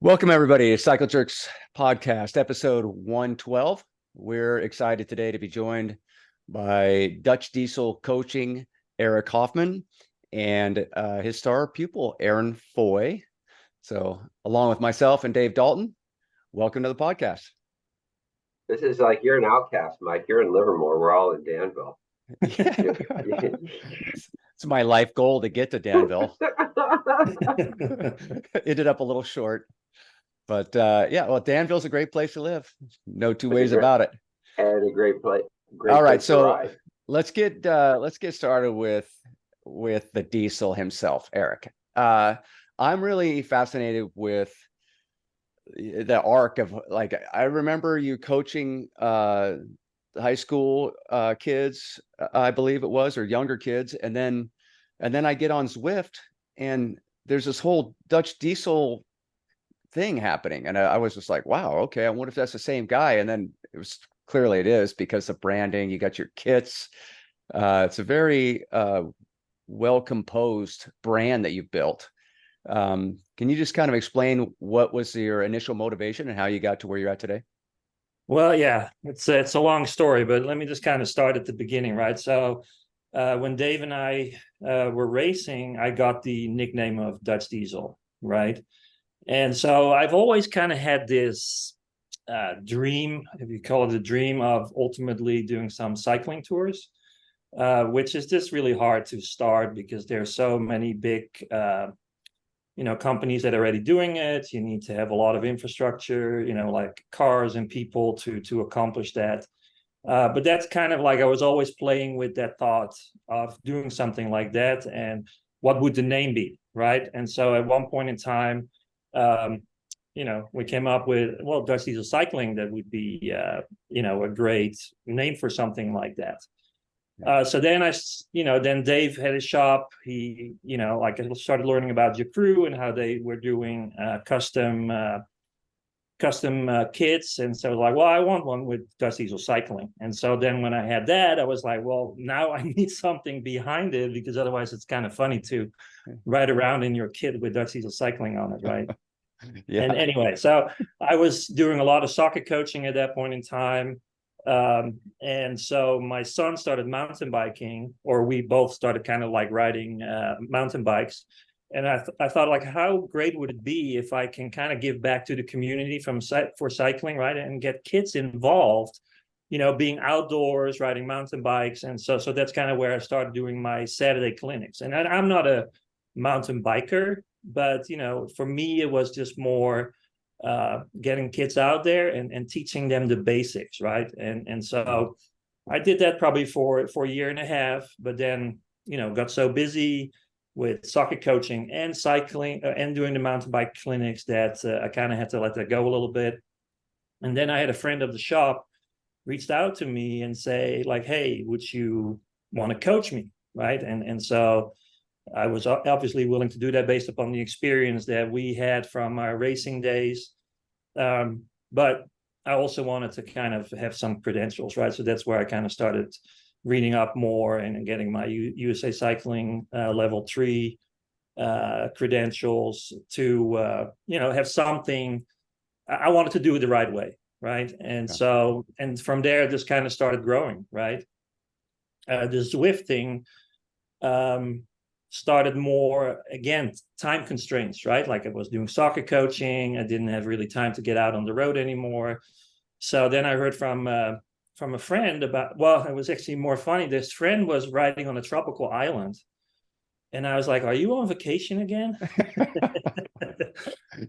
Welcome, everybody, to Cycle Jerks podcast, episode 112. We're excited today to be joined by Dutch Diesel coaching Eric Hoffman and his star pupil, Erin Foy. So, along with myself and Dave Dalton, welcome to the podcast. This is like you're an outcast, Mike. You're in Livermore. We're all in Danville. It's my life goal to get to Danville. Ended up a little short. But well, Danville's a great place to live. No two ways about it. And a great place. All right, so let's get started with the Diesel himself, Eric. I'm really fascinated with the arc of, like, I remember you coaching high school kids, I believe it was, or younger kids, and then I get on Zwift, and there's this whole Dutch Diesel thing happening, and I was just like, wow, okay, I wonder if that's the same guy. And then clearly it is, because of branding. You got your kits. It's a very well composed brand that you've built. Can you just kind of explain what was your initial motivation and how you got to where you're at today? Well, yeah, it's a long story, but let me just kind of start at the beginning, right? So when Dave and I were racing, I got the nickname of Dutch Diesel, right? And so I've always kind of had this dream, if you call it a dream, of ultimately doing some cycling tours, which is just really hard to start because there are so many big companies that are already doing it. You need to have a lot of infrastructure, like cars and people to accomplish that. But that's kind of like, I was always playing with that thought of doing something like that, and what would the name be, right? And so at one point in time, we came up with, well, Dutch Diesel Cycling, that would be, a great name for something like that. So then then Dave had his shop. He, I started learning about thru and how they were doing custom kits. And so like, well, I want one with Dutch Diesel Cycling. And so then when I had that, I was like, well, now I need something behind it, because otherwise it's kind of funny to ride around in your kit with Dutch Diesel Cycling on it, right? Yeah. And anyway, so I was doing a lot of soccer coaching at that point in time. And so my son started mountain biking, or we both started kind of like riding mountain bikes. And I thought, like, how great would it be if I can kind of give back to the community for cycling, right? And get kids involved, being outdoors, riding mountain bikes. And so that's kind of where I started doing my Saturday clinics. And I'm not a mountain biker, but, for me, it was just more getting kids out there and teaching them the basics, right? And so I did that probably for a year and a half, but then got so busy with soccer coaching and cycling and doing the mountain bike clinics that I kind of had to let that go a little bit. And then I had a friend of the shop reached out to me and say, like, hey, would you want to coach me, right? And so I was obviously willing to do that based upon the experience that we had from our racing days. But I also wanted to kind of have some credentials, right? So that's where I kind of started reading up more and getting my USA Cycling level 3 credentials to, have something. I wanted to do it the right way, right? And so, and from there, this kind of started growing, right? The Zwift thing started more, again, time constraints, right? Like I was doing soccer coaching. I didn't have really time to get out on the road anymore. So then I heard from a friend about, well, it was actually more funny. This friend was riding on a tropical island. And I was like, are you on vacation again?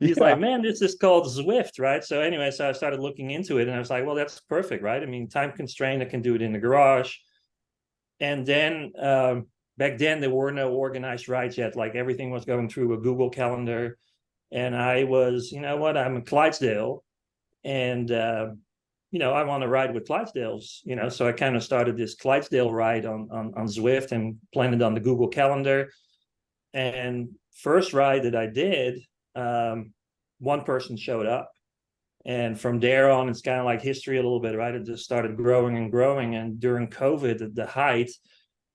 He's like, man, this is called Zwift, right? So anyway, so I started looking into it, and I was like, well, that's perfect, right? I mean, time constraint, I can do it in the garage. And then back then, there were no organized rides yet. Like everything was going through a Google Calendar. And I was, I'm in Clydesdale. And, I want to ride with Clydesdales, so I kind of started this Clydesdale ride on Zwift and planned it on the Google Calendar. And first ride that I did, one person showed up. And from there on, it's kind of like history a little bit, right? It just started growing and growing. And during COVID, at the height,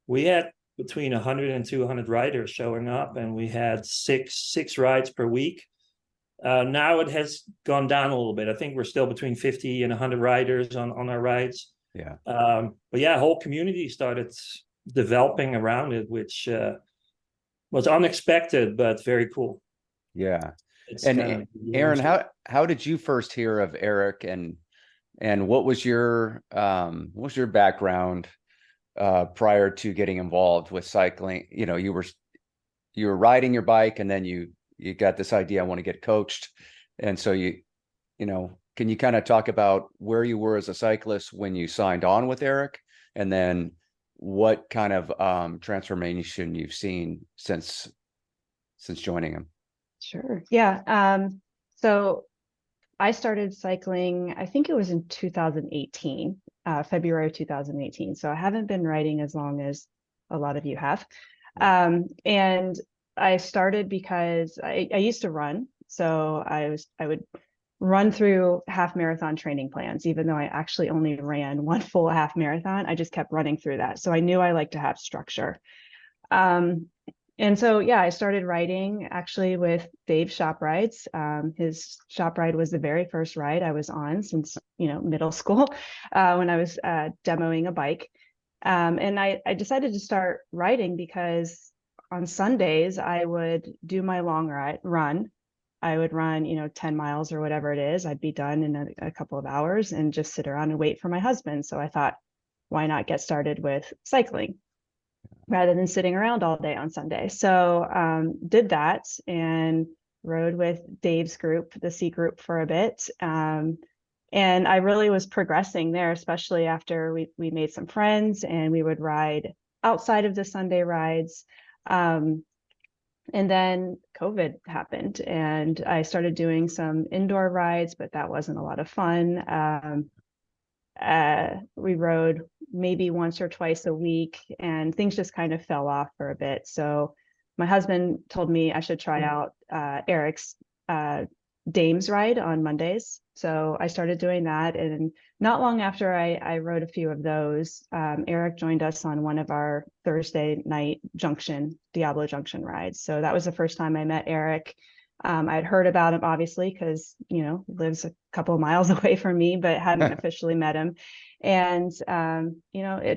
we had between 100 and 200 riders showing up, and we had six rides per week. Now it has gone down a little bit. I think we're still between 50 and 100 riders on our rides. Yeah. But yeah, a whole community started developing around it, which was unexpected, but very cool. Yeah. It's And kind of Erin, how did you first hear of Eric, and what was your background prior to getting involved with cycling? You know, you were riding your bike, and then you got this idea, I want to get coached. And so can you kind of talk about where you were as a cyclist when you signed on with Eric, and then what kind of transformation you've seen since joining him? Sure. Yeah. So I started cycling, I think it was in 2018, February of 2018. So I haven't been riding as long as a lot of you have. And I started because I used to run. So I would run through half marathon training plans, even though I actually only ran one full half marathon. I just kept running through that. So I knew I liked to have structure. And so, yeah, I started riding actually with Dave's shop rides. His shop ride was the very first ride I was on since, middle school, when I was demoing a bike. And I decided to start riding because on Sundays I would do my long run. I would run, 10 miles or whatever it is. I'd be done in a couple of hours and just sit around and wait for my husband. So I thought, why not get started with cycling rather than sitting around all day on Sunday? So did that and rode with Dave's group, the C group, for a bit. And I really was progressing there, especially after we made some friends and we would ride outside of the Sunday rides. And then COVID happened and I started doing some indoor rides, but that wasn't a lot of fun. We rode maybe once or twice a week and things just kind of fell off for a bit. So my husband told me I should try out Eric's Dames ride on Mondays. So I started doing that. And not long after I rode a few of those, Eric joined us on one of our Thursday night Diablo Junction rides. So that was the first time I met Eric. I'd heard about him, obviously, because, lives a couple of miles away from me, but hadn't officially met him. And,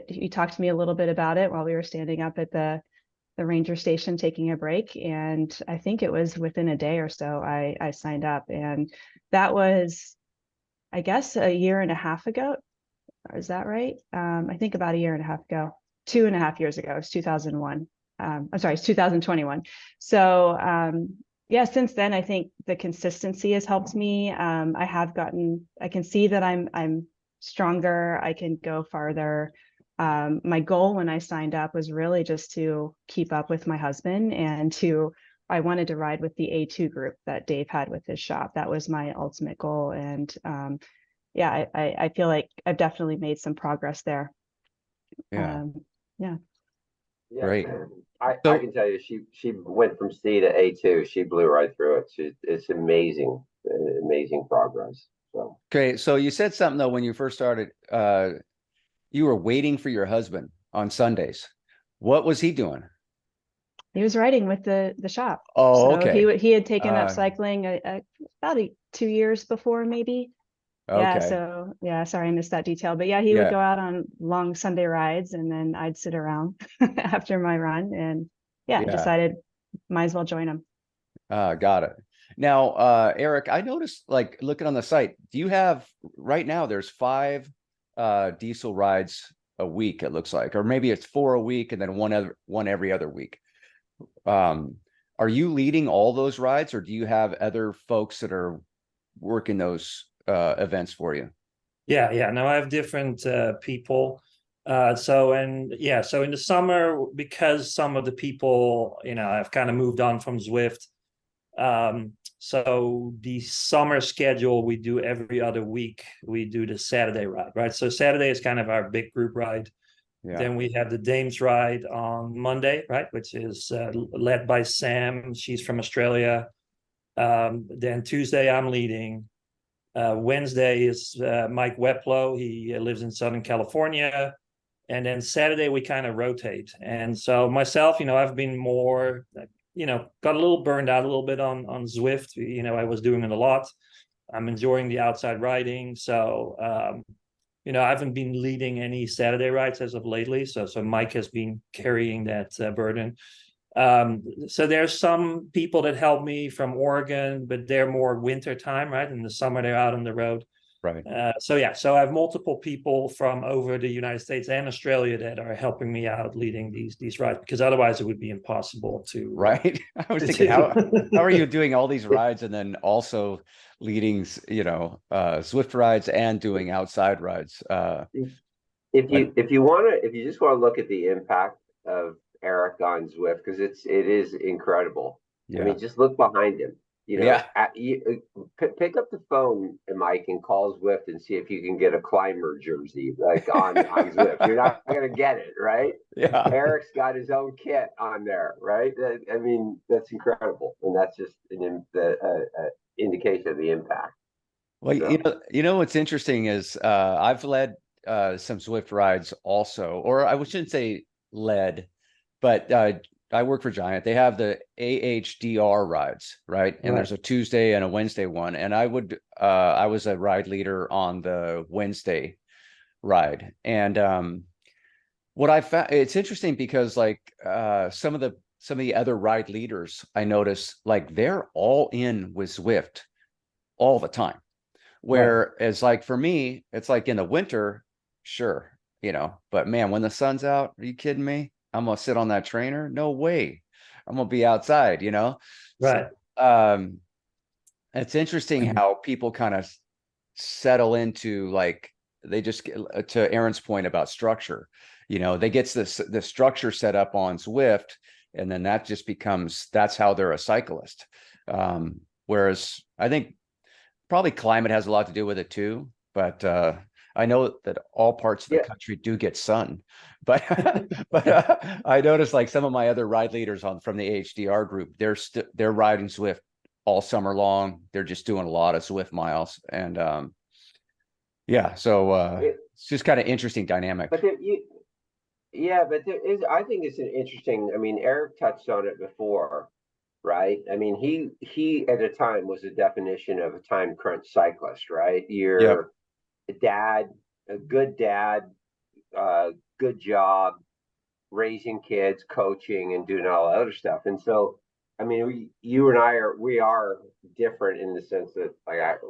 he talked to me a little bit about it while we were standing up at the ranger station taking a break. And I think it was within a day or so I signed up. And that was, I guess, a year and a half ago. Is that right? I think about a year and a half ago, 2.5 years ago. It's 2001. I'm sorry, it's 2021. So, yeah, since then, I think the consistency has helped me. I can see that I'm stronger. I can go farther. My goal when I signed up was really just to keep up with my husband and I wanted to ride with the A2 group that Dave had with his shop. That was my ultimate goal. And yeah, I feel like I've definitely made some progress there. Yeah. Yeah. Great. I can tell you, she went from C to A2. She blew right through it. It's amazing progress. So Okay, so you said something though when you first started. You were waiting for your husband on Sundays. What was he doing? He was riding with the shop. Oh, so okay. He had taken up cycling about 2 years before, maybe. Yeah, Okay. so yeah, sorry I missed that detail. But yeah, he would go out on long Sunday rides and then I'd sit around after my run. And yeah, I decided might as well join him. Got it. Now, Eric, I noticed, like, looking on the site, do you have right now there's 5 diesel rides a week, it looks like, or maybe it's 4 a week and then one every other week. Are you leading all those rides, or do you have other folks that are working those events for you? Yeah. No, I have different people. So in the summer, because some of the people, have kind of moved on from Zwift. So the summer schedule we do every other week. We do the Saturday ride, right? So Saturday is kind of our big group ride. Yeah. Then we have the Dames ride on Monday, right, which is led by Sam. She's from Australia. Then Tuesday I'm leading. Wednesday is Mike Weplow. He lives in Southern California. And then Saturday we kind of rotate. And so myself, I've been more got a little burned out a little bit on Zwift. I was doing it a lot. I'm enjoying the outside riding. So, I haven't been leading any Saturday rides as of lately. So Mike has been carrying that burden. So there's some people that help me from Oregon, but they're more winter time, right? In the summer, they're out on the road. Right. So I have multiple people from over the United States and Australia that are helping me out leading these rides, because otherwise it would be impossible to. Right. I was thinking, how are you doing all these rides and then also leading, Zwift rides and doing outside rides? If you just want to look at the impact of Eric on Zwift, because it is incredible. Yeah. I mean, just look behind him. Yeah. Pick up the phone, Mike, and call Zwift and see if you can get a climber jersey like on Zwift. You're not going to get it, right? Yeah. Eric's got his own kit on there, right? I mean, that's incredible, and that's just an indication of the impact. Well, So. What's interesting is I've led some Zwift rides also, or I shouldn't say led, but I work for Giant. They have the AHDR rides, right? And there's a Tuesday and a Wednesday one. And I was a ride leader on the Wednesday ride. And what I found, it's interesting because like some of the other ride leaders, I notice like they're all in with Zwift all the time. Whereas like for me, it's like in the winter, sure, but man, when the sun's out, are you kidding me? I'm gonna sit on that trainer? No way. I'm gonna be outside, Right. So, it's interesting how people kind of settle into like they just get, to Erin's point about structure, they get the structure set up on Zwift, and then that just that's how they're a cyclist. Whereas I think probably climate has a lot to do with it too, but I know that all parts of the country do get sun, but I noticed like some of my other ride leaders from the HDR group, they're riding Zwift all summer long. They're just doing a lot of Zwift miles, and so it's just kind of interesting dynamic. But there is. I think it's an interesting. I mean, Eric touched on it before, right? I mean, he at a time was a definition of a time crunch cyclist, right? You're a dad, a good dad, good job, raising kids, coaching, and doing all that other stuff. And so, I mean, you and I are different in the sense that like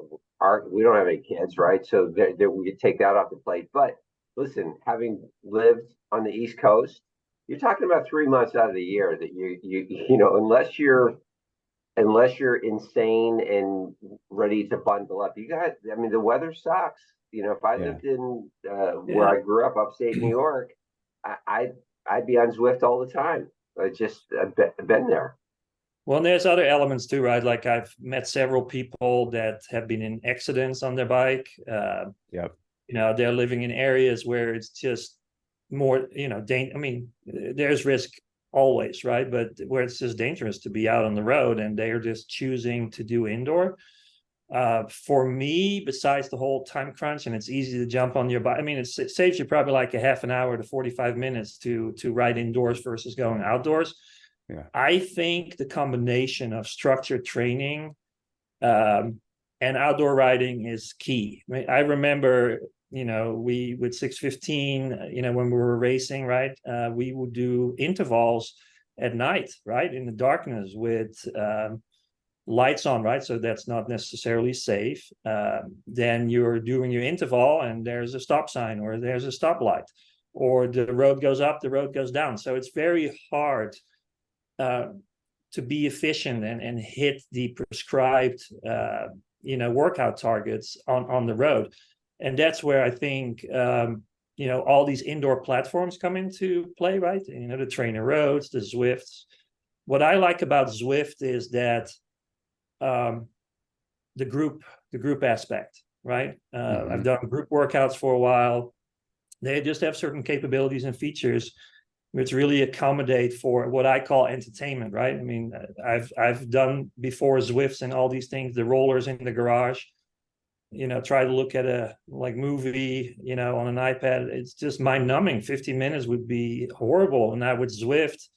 we don't have any kids, right? So we could take that off the plate. But listen, having lived on the East Coast, you're talking about 3 months out of the year that unless you're insane and ready to bundle up, the weather sucks. If I lived in where I grew up, upstate New York, I'd be on Zwift all the time. I've been there. Well, and there's other elements too, right? Like I've met several people that have been in accidents on their bike. They're living in areas where it's just more, there's risk always, right? But where it's just dangerous to be out on the road, and they're just choosing to do indoor. For me, besides the whole time crunch, and it's easy to jump on your bike. I mean, it saves you probably like a half an hour to 45 minutes to ride indoors versus going outdoors. Yeah. I think the combination of structured training and outdoor riding is key. I remember, we with 615, when we were racing, right, we would do intervals at night, right, in the darkness with lights on, right? So that's not necessarily safe. Then you're doing your interval and there's a stop sign or there's a stoplight, or the road goes up, the road goes down. So it's very hard to be efficient and hit the prescribed workout targets on the road. And that's where I think all these indoor platforms come into play, right? The Trainer Roads, the Zwifts. What I like about Zwift is that the group aspect, right? I've done group workouts for a while. They just have certain capabilities and features which really accommodate for what I call entertainment, right? I mean, I've done before Zwifts and all these things, the rollers in the garage, try to look at a movie, on an iPad. It's just mind numbing. 15 minutes would be horrible. And now with Zwift,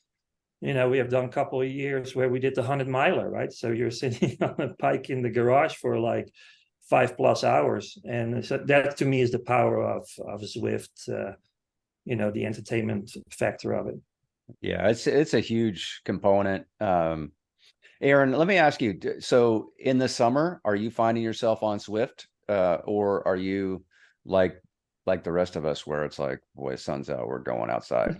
we have done a couple of years where we did the 100-miler, right? So you're sitting on a bike in the garage for like 5+ hours. And so that to me is the power of Zwift, the entertainment factor of it. Yeah, it's a huge component. Erin, let me ask you, so in the summer, are you finding yourself on Zwift? Or are you like the rest of us where it's like, boy, sun's out, we're going outside?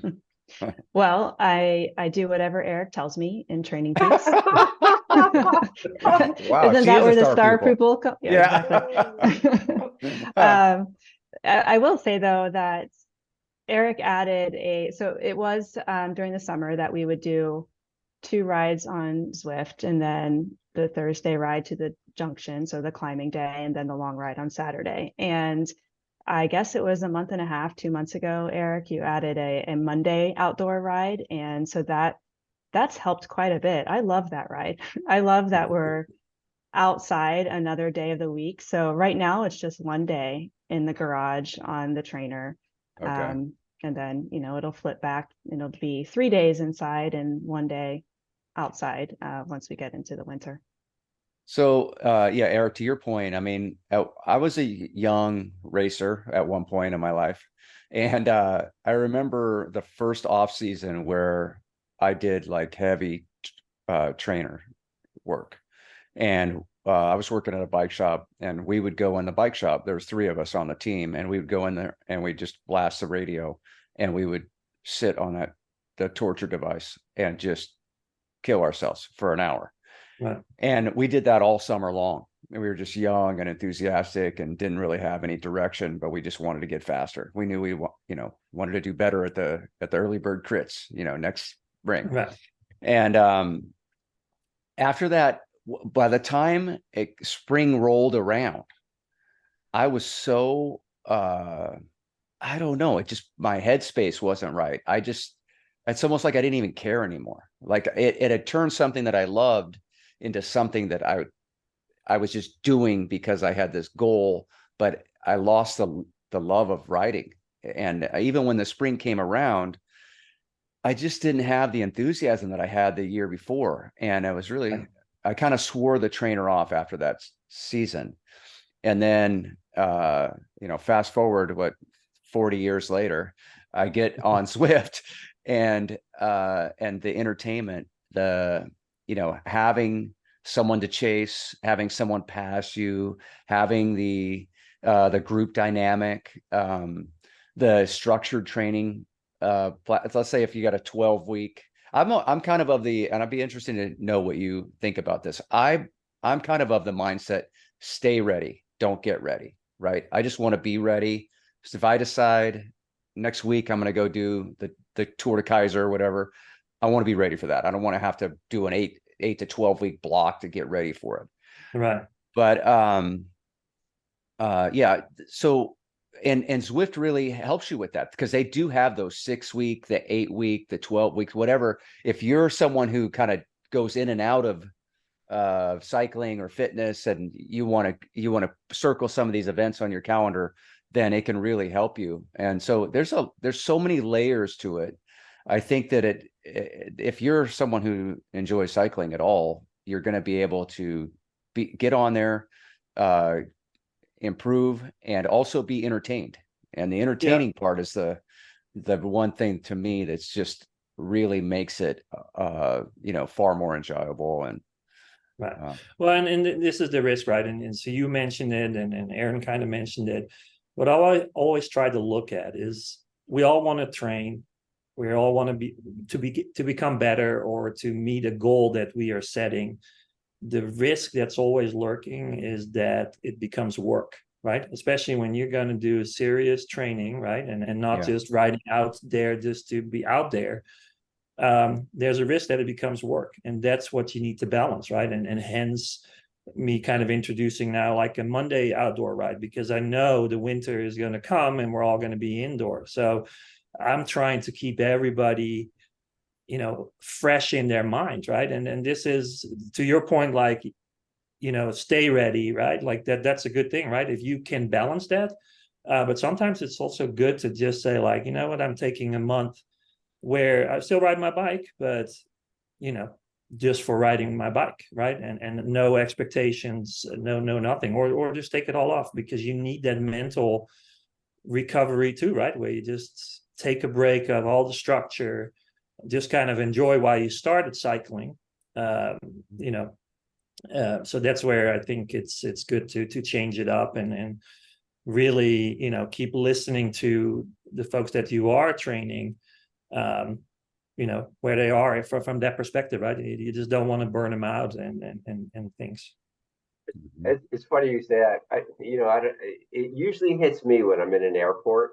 Well, I do whatever Eric tells me in training peaks. Wow, Isn't she that is where a the star star pupil. people come? Yeah, Yeah. exactly. I will say though that Eric added so it was during the summer that we would do 2 rides on Zwift, and then the Thursday ride to the junction, so the climbing day, and then the long ride on Saturday. And I guess it was a month and a half, 2 months ago, Eric, you added a Monday outdoor ride. And so that's helped quite a bit. I love that ride. I love that we're outside another day of the week. So right now it's just one day in the garage on the trainer. Okay. And then, it'll flip back. It'll be 3 days inside and 1 day outside once we get into the winter. So, yeah, Eric, to your point, I mean, I was a young racer at one point in my life. And I remember the first off season where I did like heavy trainer work. And I was working at a bike shop, and we would go in the bike shop. There was 3 of us on the team, and we would go in there and we just blast the radio, and we would sit on the torture device and just kill ourselves for an hour. Right. And we did that all summer long. And we were just young and enthusiastic and didn't really have any direction, but we just wanted to get faster. We knew we wanted to do better at the early bird crits, next spring. Right. And after that, by the time spring rolled around, I was so I don't know, my headspace wasn't right. It's almost like I didn't even care anymore. Like it had turned something that I loved into something that I was just doing because I had this goal, but I lost the love of riding. And even when the spring came around, I just didn't have the enthusiasm that I had the year before. And I kind of swore the trainer off after that season. And then, fast forward, 40 years later, I get on Zwift, and the entertainment, having someone to chase, having someone pass you, having the group dynamic, the structured training. Let's say if you got a 12-week, I'm kind of and I'd be interested to know what you think about this. I'm kind of the mindset, stay ready, don't get ready, right? I just want to be ready. So if I decide next week I'm going to go do the Tour de Kaiser or whatever, I want to be ready for that. I don't want to have to do an 8 to 12 week block to get ready for it. Right. But yeah. So and Zwift really helps you with that, because they do have those 6-week, the 8-week, the 12 weeks, whatever. If you're someone who kind of goes in and out of cycling or fitness, and you want to circle some of these events on your calendar, then it can really help you. And so there's so many layers to it. I think that if you're someone who enjoys cycling at all, you're going to be able to get on there, improve, and also be entertained. And the entertaining part is the one thing to me that's just really makes it far more enjoyable. And right. Well, and this is the risk, right? And so you mentioned it, and Erin kind of mentioned it. What I always try to look at is, we all want to train, we all want to become better, or to meet a goal that we are setting. The risk that's always lurking is that it becomes work, right? Especially when you're going to do serious training, right? And not just riding out there just to be out there. There's a risk that it becomes work, and that's what you need to balance, right? And hence me kind of introducing now like a Monday outdoor ride, because I know the winter is going to come and we're all going to be indoor. So I'm trying to keep everybody, fresh in their minds, right? And this is, to your point, like, stay ready, right? Like that's a good thing, right? If you can balance that. But sometimes it's also good to just say, like, you know what, I'm taking a month where I still ride my bike, but just for riding my bike, right? And no expectations, no nothing, or just take it all off, because you need that mental recovery too, right? Where you just take a break of all the structure, just kind of enjoy why you started cycling. So that's where I think it's good to change it up and really, keep listening to the folks that you are training, where they are from that perspective, right? You just don't want to burn them out and things. It's funny you say that. It usually hits me when I'm in an airport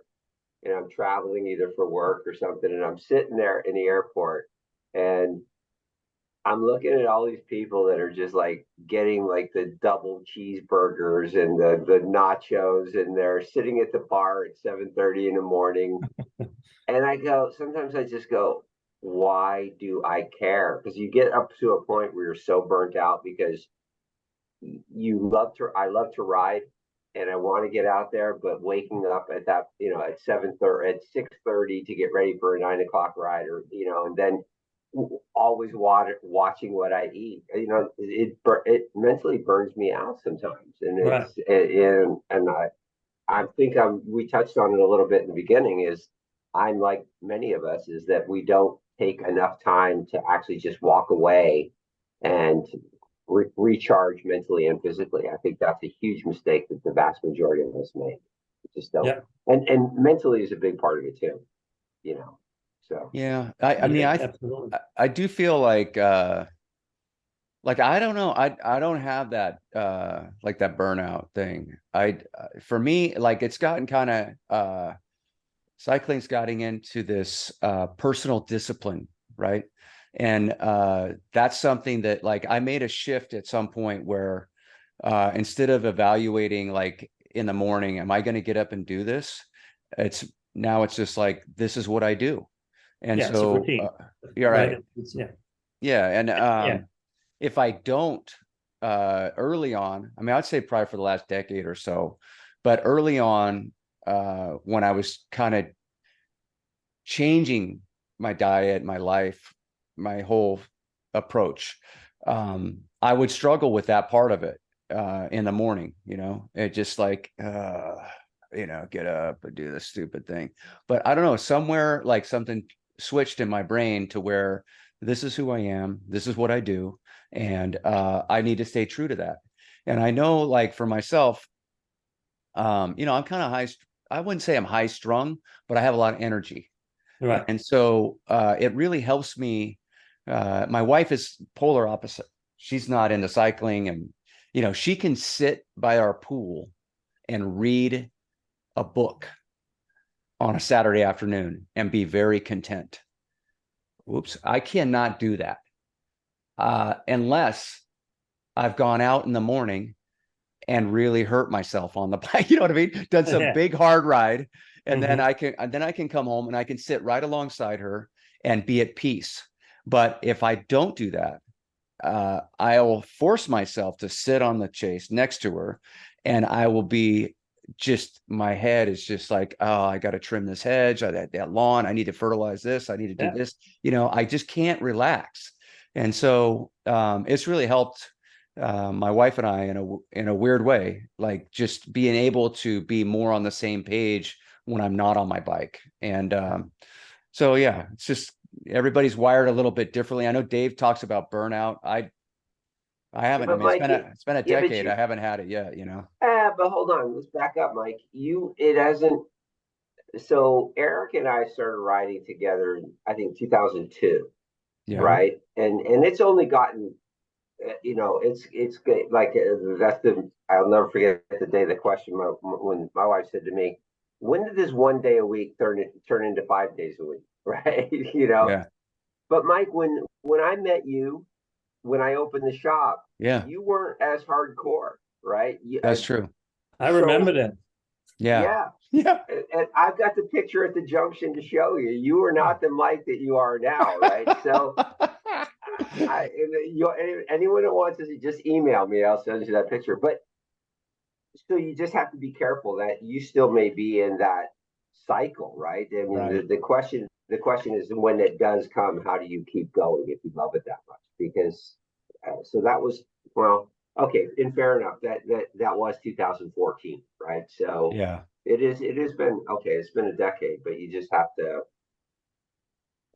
and I'm traveling either for work or something, and I'm sitting there in the airport and I'm looking at all these people that are just like getting like the double cheeseburgers and the nachos, and they're sitting at the bar at 7:30 in the morning. And sometimes I just go, why do I care? Because you get up to a point where you're so burnt out because I love to ride and I want to get out there, but waking up at that, at 7:30, at 6:30 to get ready for a 9 o'clock ride, or, and then always watching what I eat, it mentally burns me out sometimes. And Right. I think we touched on it a little bit in the beginning, is I'm like many of us, is that we don't take enough time to actually just walk away and recharge mentally and physically. I think that's a huge mistake that the vast majority of us make. We just don't. Yeah. And mentally is a big part of it too, so. Yeah. I mean, Absolutely. I do feel like I don't know, I don't have that like that burnout thing. For me, like, it's gotten kind of cycling's gotten into this personal discipline, right? And that's something that, like, I made a shift at some point where instead of evaluating, like, in the morning, am I going to get up and do this? It's just like, this is what I do. And Yeah, it's a so routine, you're right. Yeah. And if I don't early on, I mean, I'd say probably for the last decade or so, but early on, when I was kind of changing my diet, my life, my whole approach, I would struggle with that part of it in the morning. It just like get up and do this stupid thing. But I don't know, somewhere like something switched in my brain to where this is who I am, this is what I do, and I need to stay true to that. And I know, like, for myself, I'm kind of I wouldn't say I'm high strung, but I have a lot of energy. Right. And so it really helps me. My wife is polar opposite. She's not into cycling, and she can sit by our pool and read a book on a Saturday afternoon and be very content. Whoops, I cannot do that unless I've gone out in the morning and really hurt myself on the bike. You know what I mean? Done some big hard ride, and then I can come home and I can sit right alongside her and be at peace. But if I don't do that, I will force myself to sit on the chase next to her, and I will be my head is just like, oh, I got to trim this hedge, that lawn, I need to fertilize this, I need to do this. I just can't relax. And so it's really helped my wife and I in a weird way, like just being able to be more on the same page when I'm not on my bike. And so yeah, it's just everybody's wired a little bit differently. I know Dave talks about burnout. I haven't. I mean, Mike, it's been a decade. I haven't had it yet. But hold on, let's back up, Mike. It hasn't. So Eric and I started riding together in, I think, 2002, right? And it's only gotten, it's like I'll never forget the day the question when my wife said to me, "When did this one day a week turn into 5 days a week?" Right? Yeah. But Mike, when I met you, when I opened the shop, you weren't as hardcore, right? That's true. I remember that. Yeah. And I've got the picture at the junction to show you. You are not the Mike that you are now, right? So, anyone who wants to just email me, I'll send you that picture. But so you just have to be careful that you still may be in that cycle, right? I mean, the question the question is, when it does come, how do you keep going if you love it that much? Because so that was, well, okay, and fair enough. That was 2014, right? So Yeah. it has been okay. It's been a decade, but you just have to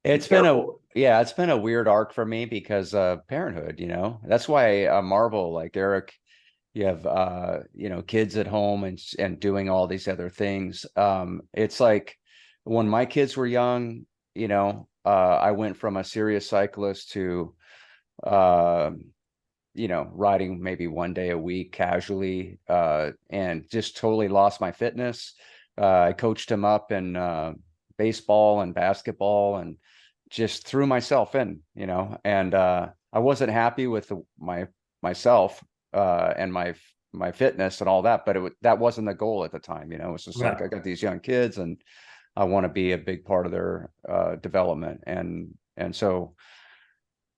be It's been careful. it's been a weird arc for me because parenthood, That's why Marvel, like Eric, you have kids at home and doing all these other things. It's like when my kids were young, I went from a serious cyclist to uh, riding maybe one day a week casually, and just totally lost my fitness. I coached him up in baseball and basketball and just threw myself in, and I wasn't happy with myself and my fitness and all that, but that wasn't the goal at the time. It was just like, Right. I got these young kids and I want to be a big part of their development. And so,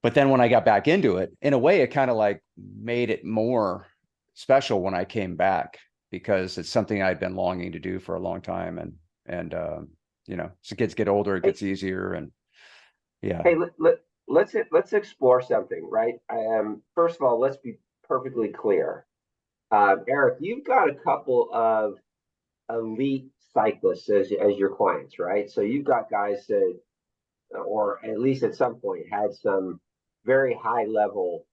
but then when I got back into it, in a way, it kind of like made it more special when I came back, because it's something I'd been longing to do for a long time. And as kids get older, it Hey, gets easier. And yeah. hey, let's explore something, right? First of all, let's be perfectly clear. Eric, you've got a couple of elite cyclists as your clients, right? So you've got guys that, or at least at some point, had some very high level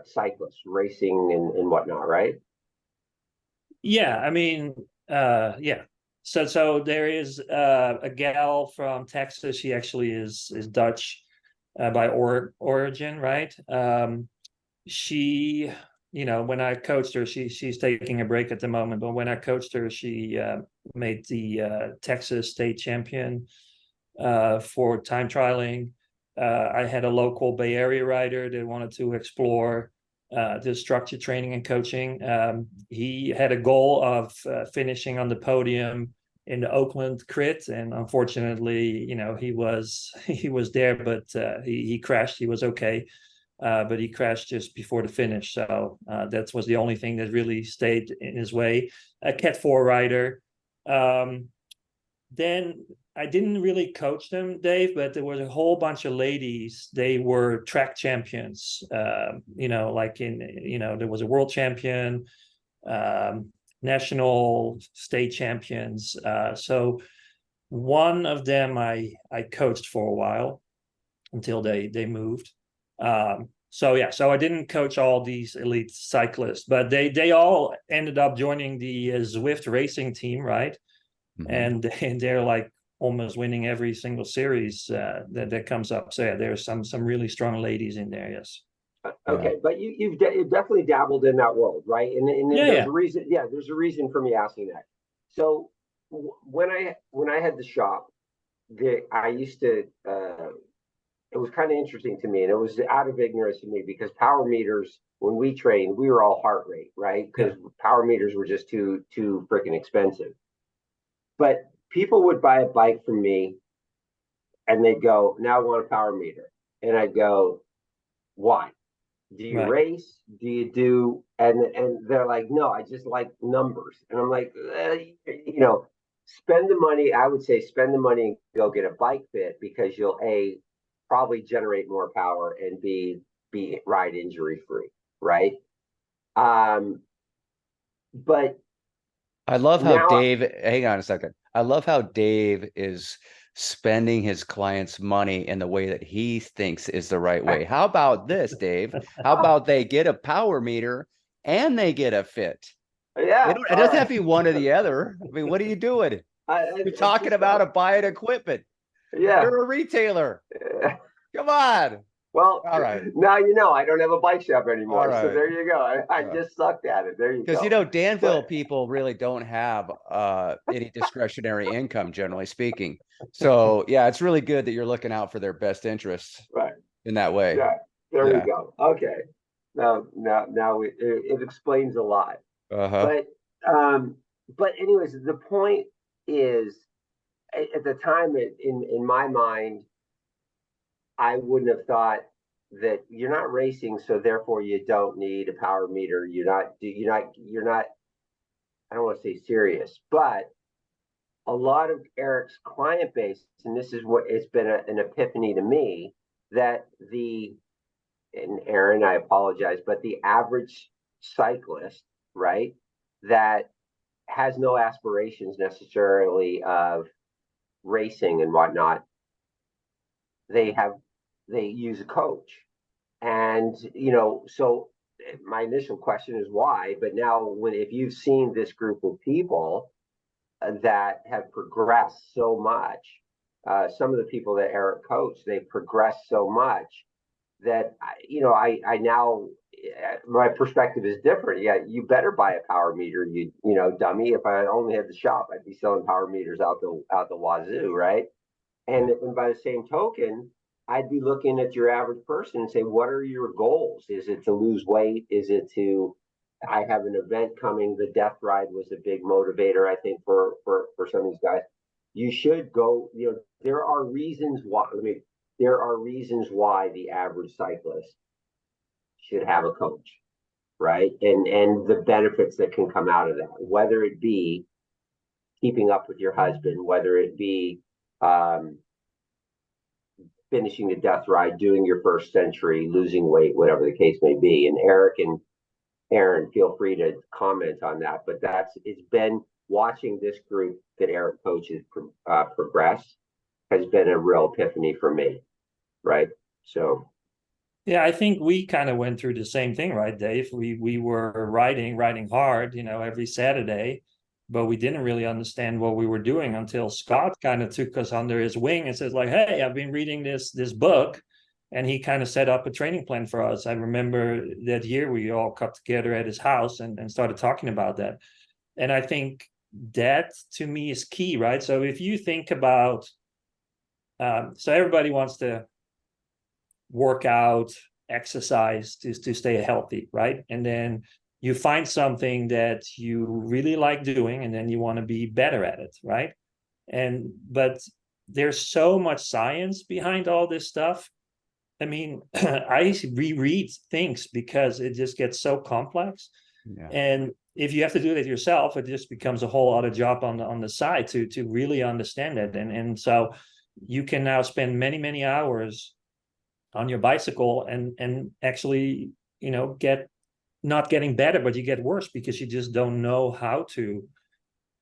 cyclists racing and whatnot, right? Yeah, I mean, yeah. So there is a gal from Texas. She actually is Dutch by origin, right? She, when I coached her, she's taking a break at the moment, but when I coached her, she made the Texas state champion for time trialing. I had a local Bay Area rider that wanted to explore the structure training and coaching. He had a goal of finishing on the podium in the Oakland crit, and unfortunately, he was he was there, but he crashed. He was okay, but he crashed just before the finish. So that was the only thing that really stayed in his way. A Cat 4 rider. Then I didn't really coach them, Dave, but there was a whole bunch of ladies. They were track champions. Like there was a world champion, national state champions. So one of them I coached for a while until they moved. So I didn't coach all these elite cyclists, but they all ended up joining the Zwift racing team, right? Mm-hmm. And they're like almost winning every single series that comes up. So yeah, there's some really strong ladies in there. Yes. Yeah. Okay, but you've definitely dabbled in that world, right? And Yeah. there's Yeah. a reason. Yeah, there's a reason for me asking that. So when I had the shop, I used to. It was kind of interesting to me, and it was out of ignorance to me, because power meters, when we trained, we were all heart rate, right? Yeah. Because power meters were just too freaking expensive. But people would buy a bike from me, and they'd go, "Now I want a power meter," and I'd go, "Why? Do you Right. race? Do you do?" And they're like, "No, I just like numbers." And I'm like, spend the money. I would say spend the money and go get a bike fit, because you'll probably generate more power, and be ride injury free, right? Um, but I love how now, Dave, hang on a second. I love how Dave is spending his clients' money in the way that he thinks is the right way. How about this, Dave? How about they get a power meter and they get a fit? yeah, It all doesn't have right. to be one or the other. I mean, what are you doing? You're It's talking just about a buying equipment. yeah. You're a retailer. Come on. Well, All right. now I don't have a bike shop All anymore, so right. there you go. I Yeah. just sucked at it. There you Because go. Danville But people really don't have any discretionary income, generally speaking. So yeah, it's really good that you're looking out for their best interests right, in that way. yeah, there we Yeah. go. Okay, now it explains a lot. Uh-huh. But um, but anyways, the point is, at the time, in my mind, I wouldn't have thought that you're not racing, so therefore you don't need a power meter. You're not. I don't want to say serious, but a lot of Eric's client base, and this is what it's been an epiphany to me, that and Erin, I apologize, but the average cyclist, right, that has no aspirations necessarily of racing and whatnot, they use a coach. And, so my initial question is why, but now if you've seen this group of people that have progressed so much, some of the people that Eric coached, they've progressed so much that, I now, my perspective is different. Yeah, you better buy a power meter, dummy. If I only had the shop, I'd be selling power meters out the wazoo, right? And by the same token, I'd be looking at your average person and say, what are your goals? Is it to lose weight? Is it I have an event coming. The death ride was a big motivator, I think, for some of these guys. You should go, there are reasons why, the average cyclist should have a coach, right? And the benefits that can come out of that, whether it be keeping up with your husband, whether it be, finishing the death ride, doing your first century, losing weight, whatever the case may be. And Eric and Erin, feel free to comment on that. But it's been watching this group that Eric coaches progress has been a real epiphany for me, right? So. Yeah, I think we kind of went through the same thing, right, Dave? We were riding hard, every Saturday, but we didn't really understand what we were doing until Scott kind of took us under his wing and says, like, hey, I've been reading this book, and he kind of set up a training plan for us. I remember that year we all got together at his house and started talking about that. And I think that to me is key, right? So if you think about, so everybody wants to work out, exercise to stay healthy, right? And then you find something that you really like doing, and then you want to be better at it, right? But there's so much science behind all this stuff. I mean, I reread things because it just gets so complex. Yeah. And if you have to do it yourself, it just becomes a whole other job on the side to really understand it. And so you can now spend many, many hours on your bicycle and actually, get not getting better, but you get worse because you just don't know how to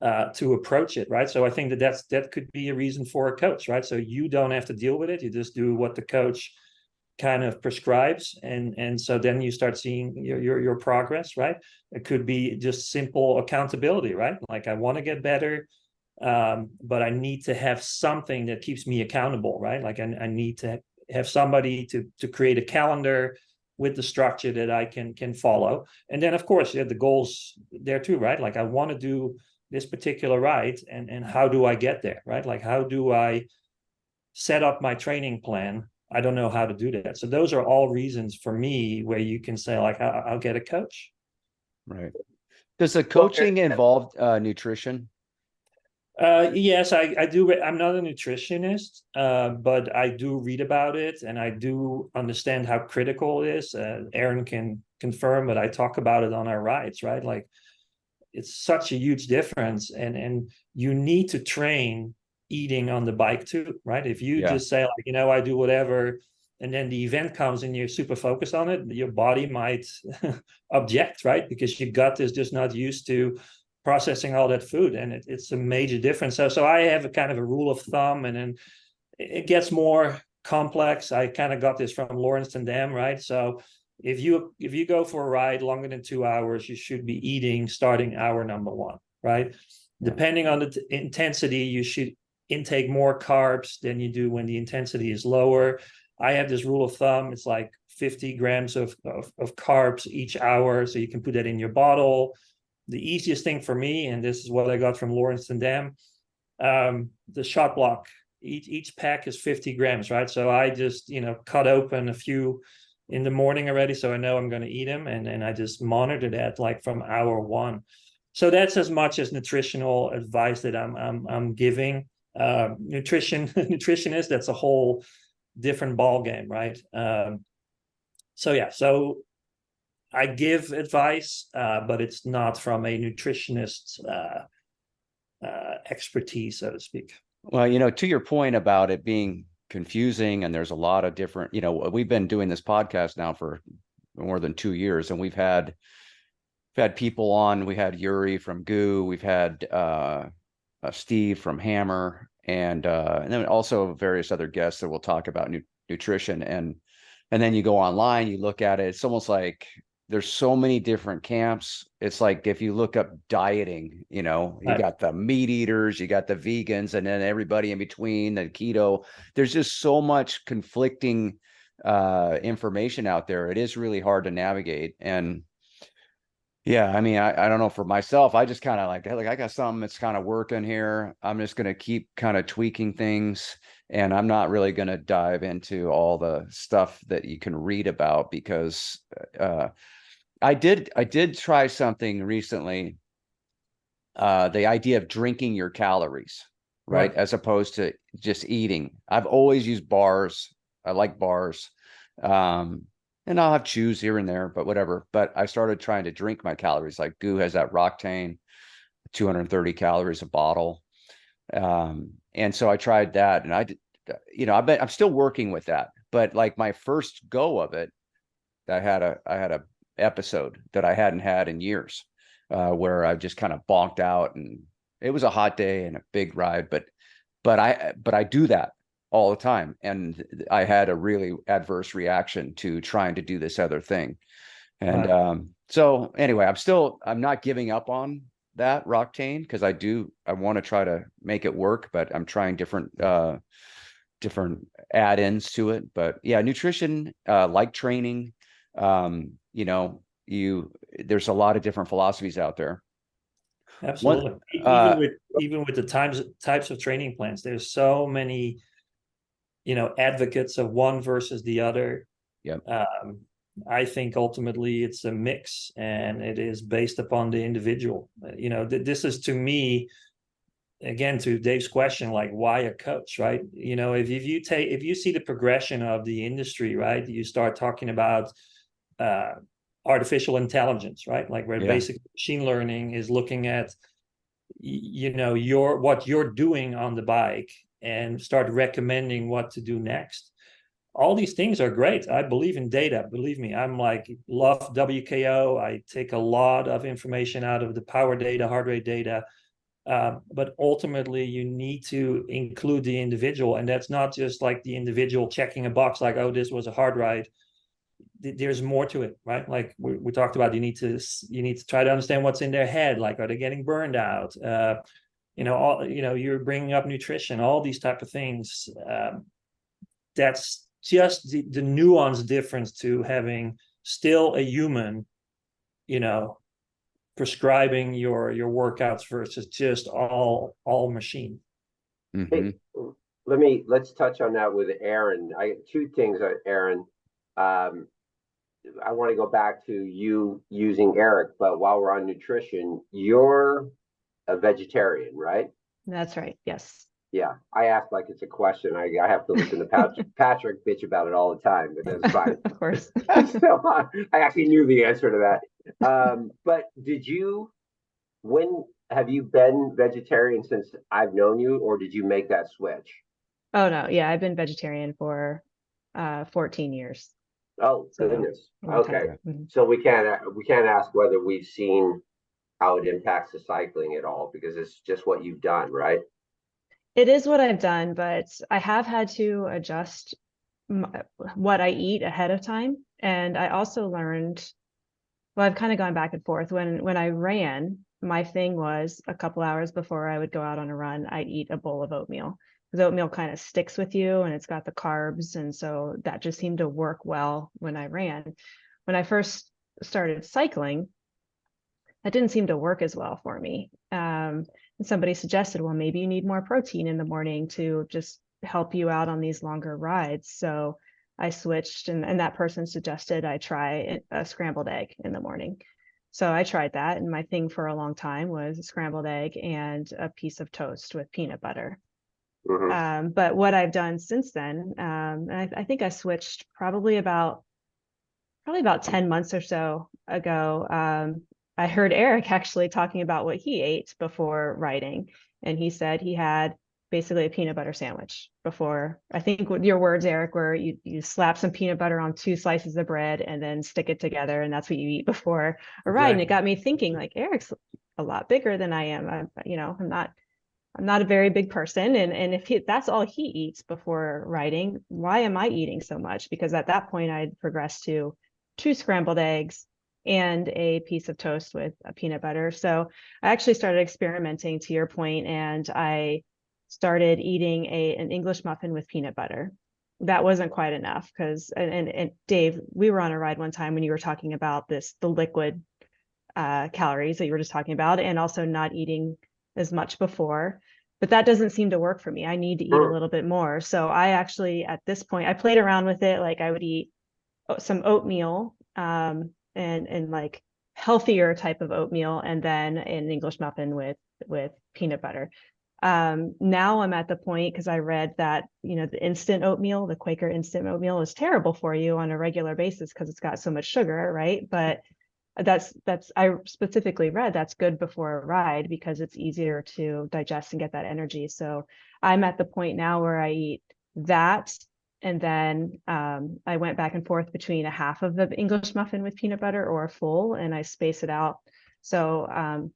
approach it, right? So I think that could be a reason for a coach, right? So you don't have to deal with it. You just do what the coach kind of prescribes, and so then you start seeing your progress, right? It could be just simple accountability, right? Like, I want to get better, but I need to have something that keeps me accountable, right? Like, I need to have somebody to create a calendar with the structure that I can follow. And then, of course, you have the goals there too, right? Like, I want to do this particular ride, and how do I get there, right? Like, how do I set up my training plan? I don't know how to do that. So those are all reasons for me where you can say, like, I'll get a coach. Right. Does the coaching involve nutrition? Yes, I do. I'm not a nutritionist, but I do read about it, and I do understand how critical it is. Erin can confirm, but I talk about it on our rides, right? Like, it's such a huge difference, and you need to train eating on the bike too, right? If you just say, like, I do whatever, and then the event comes and you're super focused on it, your body might object, right? Because your gut is just not used to processing all that food, and it's a major difference. So I have a kind of a rule of thumb, and then it gets more complex. I kind of got this from Lawrence Tandem, right? So if you go for a ride longer than 2 hours, you should be eating starting hour number 1, right? Yeah. Depending on the intensity, you should intake more carbs than you do when the intensity is lower. I have this rule of thumb. It's like 50 grams of carbs each hour. So you can put that in your bottle. The easiest thing for me, and this is what I got from Lawrence Tandem, the shot block. Each pack is 50 grams, right? So I just, cut open a few in the morning already, so I know I'm going to eat them, and I just monitor that, like, from hour 1. So that's as much as nutritional advice that I'm giving. Nutritionist, that's a whole different ball game, right? So I give advice, but it's not from a nutritionist expertise, so to speak. Well, to your point about it being confusing, and there's a lot of different, we've been doing this podcast now for more than 2 years, and we've had people on. We had Yuri from Goo, we've had Steve from Hammer, and then also various other guests that will talk about nutrition. And then you go online, you look at it, it's almost like there's so many different camps. It's like if you look up dieting, you got the meat eaters, you got the vegans, and then everybody in between, the keto. There's just so much conflicting information out there. It is really hard to navigate. And yeah, I mean, I don't know, for myself, I just kind of like I got something that's kind of working here. I'm just going to keep kind of tweaking things, and I'm not really going to dive into all the stuff that you can read about, because I did try something recently, the idea of drinking your calories, right? As opposed to just eating. I've always used bars. I like bars. And I'll have chews here and there, but whatever. But I started trying to drink my calories. Like Goo has that Roctane, 230 calories a bottle. And so I tried that, and I did, I'm still working with that. But like my first go of it, I had a episode that I hadn't had in years, where I just kind of bonked out, and it was a hot day and a big ride, but I do that all the time, and I had a really adverse reaction to trying to do this other thing. And so anyway, I'm not giving up on that Roctane, because I want to try to make it work, but I'm trying different add-ins to it. But yeah, nutrition, like training, there's a lot of different philosophies out there. Absolutely. Even with the types of training plans, there's so many, advocates of one versus the other. Yep. I think ultimately it's a mix, and it is based upon the individual. This is, to me, again, to Dave's question, like, why a coach, right? If you see the progression of the industry, right, you start talking about artificial intelligence, right? Like where basic machine learning is looking at, what you're doing on the bike, and start recommending what to do next. All these things are great. I believe in data. Believe me, I'm like, love WKO. I take a lot of information out of the power data, heart rate data. But ultimately, you need to include the individual. And that's not just like the individual checking a box like, oh, this was a hard ride. There's more to it, right? Like we talked about, you need to try to understand what's in their head. Like, are they getting burned out? You're bringing up nutrition, all these type of things. That's just the nuanced difference to having still a human, prescribing your workouts versus just all machine. Mm-hmm. Hey, let's touch on that with Erin. I got two things, Erin. I want to go back to you using Eric, but while we're on nutrition, you're a vegetarian, right? That's right. Yes. Yeah, I ask like it's a question. I have to listen to Patrick bitch about it all the time, but that's fine. Of course. So I actually knew the answer to that. But when have you been vegetarian since I've known you, or did you make that switch? Oh no, yeah, I've been vegetarian for 14 years. Oh goodness. Okay. Mm-hmm. So we can't ask whether we've seen how it impacts the cycling at all, because it's just what you've done, right? It is what I've done, but I have had to adjust what I eat ahead of time. And I also learned, well, I've kind of gone back and forth. When I ran, my thing was a couple hours before I would go out on a run, I'd eat a bowl of oatmeal, because oatmeal kind of sticks with you and it's got the carbs. And so that just seemed to work well when I ran. When I first started cycling, that didn't seem to work as well for me. And somebody suggested, well, maybe you need more protein in the morning to just help you out on these longer rides. So I switched, and that person suggested I try a scrambled egg in the morning. So I tried that, and my thing for a long time was a scrambled egg and a piece of toast with peanut butter. Mm-hmm. But what I've done since then, and I think I switched probably about 10 months or so ago. I heard Eric actually talking about what he ate before riding. and he said he had basically a peanut butter sandwich before. I think what your words, Eric, where you slap some peanut butter on 2 slices of bread and then stick it together, and that's what you eat before a ride. And it got me thinking, like, Eric's a lot bigger than I am. I'm not a very big person, and if that's all he eats before riding, why am I eating so much? Because at that point I'd progressed to 2 scrambled eggs and a piece of toast with a peanut butter. So I actually started experimenting, to your point, and I started eating an English muffin with peanut butter. That wasn't quite enough because, and Dave, we were on a ride one time when you were talking about the liquid calories that you were just talking about, and also not eating as much before. But that doesn't seem to work for me. I need to eat a little bit more. So I actually, at this point, I played around with it. Like, I would eat some oatmeal, and like healthier type of oatmeal, and then an English muffin with peanut butter. Now I'm at the point, because I read that, the instant oatmeal, the Quaker instant oatmeal, is terrible for you on a regular basis because it's got so much sugar, right? But I specifically read that's good before a ride because it's easier to digest and get that energy. So I'm at the point now where I eat that, and then I went back and forth between a half of the English muffin with peanut butter or a full, and I space it out. So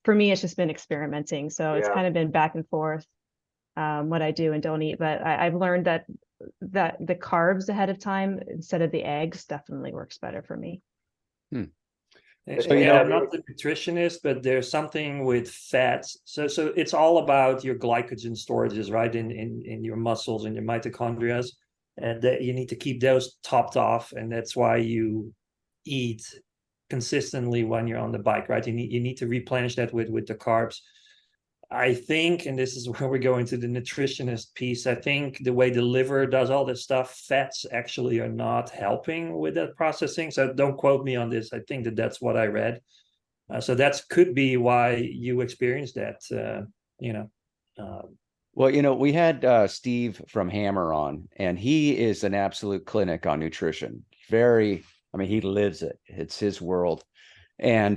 for me, it's just been experimenting. So it's kind of been back and forth, what I do and don't eat. But I've learned that the carbs ahead of time instead of the eggs definitely works better for me. So I'm not the nutritionist, but there's something with fats. So it's all about your glycogen storages, right, in your muscles and your mitochondria, and that you need to keep those topped off, and that's why you eat consistently when you're on the bike, right? You need to replenish that with the carbs. I think, and this is where we're going to the nutritionist piece, I think the way the liver does all this stuff, fats actually are not helping with that processing. So don't quote me on this. I think that's what I read. So that could be why you experienced that, Well, we had Steve from Hammer on, and he is an absolute clinic on nutrition. He lives it. It's his world. And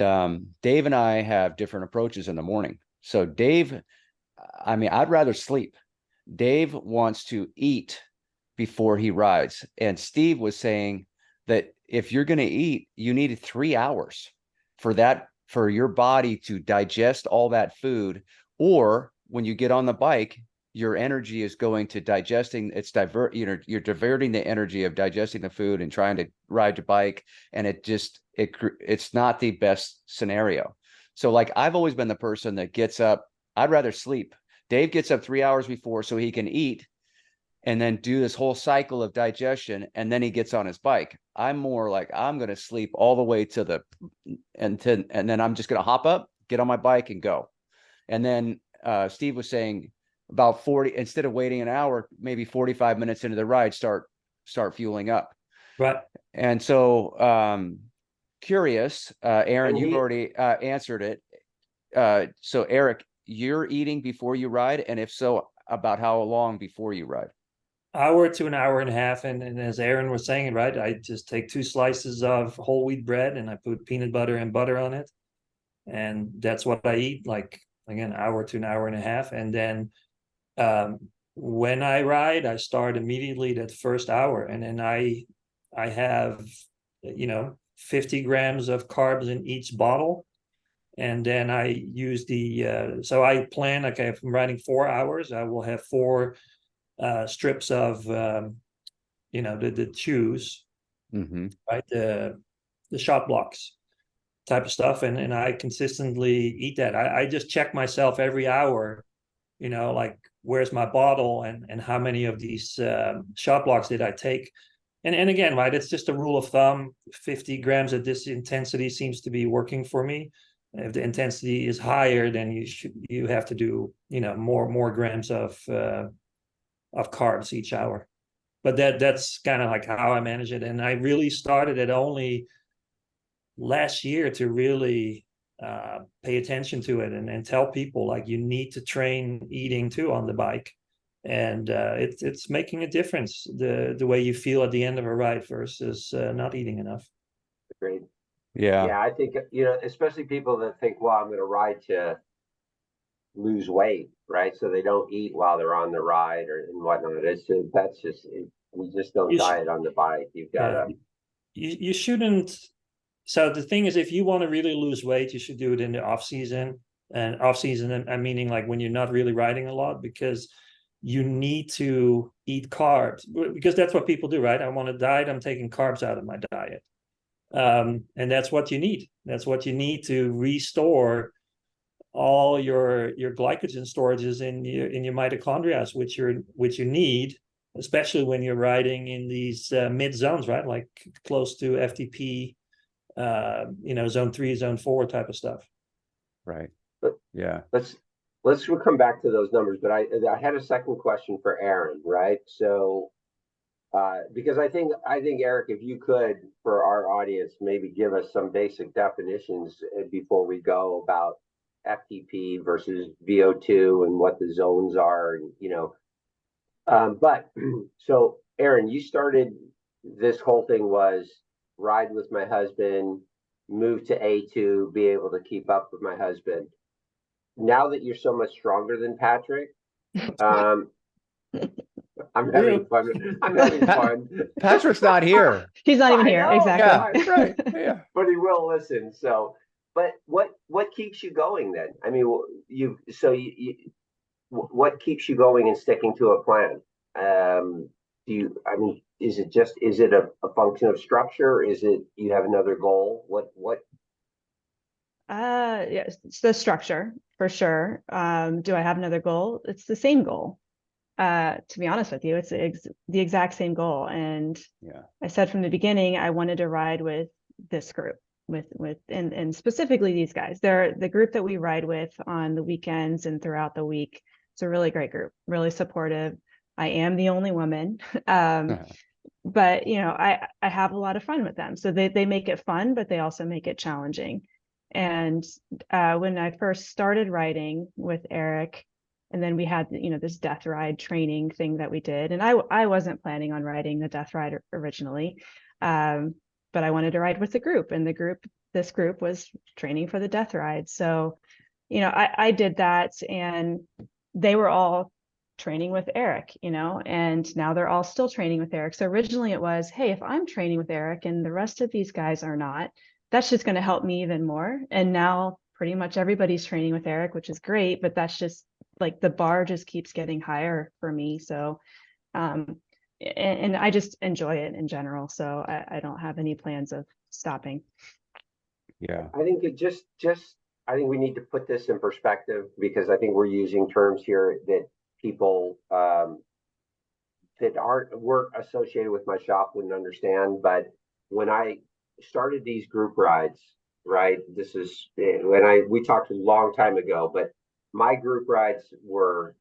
Dave and I have different approaches in the morning. So Dave, I'd rather sleep. Dave wants to eat before he rides. And Steve was saying that if you're going to eat, you need 3 hours for your body to digest all that food. Or when you get on the bike, your energy is going to digesting. You're diverting the energy of digesting the food and trying to ride your bike. And it's not the best scenario. So, like, I've always been the person that gets up. I'd rather sleep. Dave gets up 3 hours before so he can eat and then do this whole cycle of digestion, and then he gets on his bike. I'm more like, I'm going to sleep all the way and then I'm just going to hop up, get on my bike, and go. And then Steve was saying about 40, instead of waiting an hour, maybe 45 minutes into the ride, start fueling up. Right. And so curious, Erin, you've already answered it. So Eric, you're eating before you ride, and if so, about how long before you ride? Hour to an hour and a half, and as Erin was saying, right, I just take 2 slices of whole wheat bread and I put peanut butter and butter on it, and that's what I eat. Like, again, hour to an hour and a half, and then when I ride, I start immediately that first hour, and then I have 50 grams of carbs in each bottle. And then I use so I plan, okay, if I'm riding 4 hours, I will have 4 strips of, the chews, right? The shot blocks type of stuff. And I consistently eat that. I just check myself every hour, like, where's my bottle and how many of these shot blocks did I take? And again, right, it's just a rule of thumb. 50 grams at this intensity seems to be working for me. If the intensity is higher, then you have to do more grams of carbs each hour. But that's kind of like how I manage it. And I really started it only last year to really pay attention to it and tell people, like, you need to train eating too on the bike. And it's making a difference, the way you feel at the end of a ride versus not eating enough. Great. Yeah. Yeah, I think, especially people that think, well, I'm going to ride to lose weight, right? So they don't eat while they're on the ride or and whatnot. We just don't You sh- diet on the bike. You've got yeah, to. you shouldn't. So the thing is, if you want to really lose weight, you should do it in the off season. And off season, I'm meaning like when you're not really riding a lot, because you need to eat carbs, because that's what people do, right? I want to diet, I'm taking carbs out of my diet. And that's what you need. That's what you need to restore all your glycogen storages in your mitochondria, which you need, especially when you're riding in these mid zones, right? Like close to FTP, zone 3, zone 4 type of stuff. Right. But Yeah. let's come back to those numbers. But I had a second question for Erin, right? So because I think Eric, if you could, for our audience, maybe give us some basic definitions before we go about FTP versus VO2 and what the zones are, and but so Erin, you started this whole thing was ride with my husband, move to A2, be able to keep up with my husband. Now that you're so much stronger than Patrick, um, I'm having fun. I'm having fun. Patrick's not here. He's not even here. know, Exactly. Yeah, right. Yeah. But he will listen. So, but what keeps you going then? I mean, what keeps you going and sticking to a plan? I mean, is it a function of structure? Is it you have another goal? What? Yes, it's the structure for sure. Do I have another goal? It's the same goal. To be honest with you, it's the exact same goal. And Yeah. I said from the beginning, I wanted to ride with this group, and specifically these guys. They're the group that we ride with on the weekends and throughout the week. It's a really great group, really supportive. I am the only woman. But I have a lot of fun with them. So they make it fun, but they also make it challenging. And when I first started riding with Eric, and then we had this death ride training thing that we did, and I wasn't planning on riding the death ride originally, but I wanted to ride with the group, and this group was training for the death ride. So I did that, and they were all training with Eric, and now they're all still training with Eric. So originally it was, hey, if I'm training with Eric and the rest of these guys are not, that's just going to help me even more. And now pretty much everybody's training with Eric, which is great, but that's just like the bar just keeps getting higher for me. So, and I just enjoy it in general. So I don't have any plans of stopping. Yeah. I think I think we need to put this in perspective, because I think we're using terms here that people that weren't associated with my shop wouldn't understand. But when I started these group rides, right, this is when we talked a long time ago, but my group rides were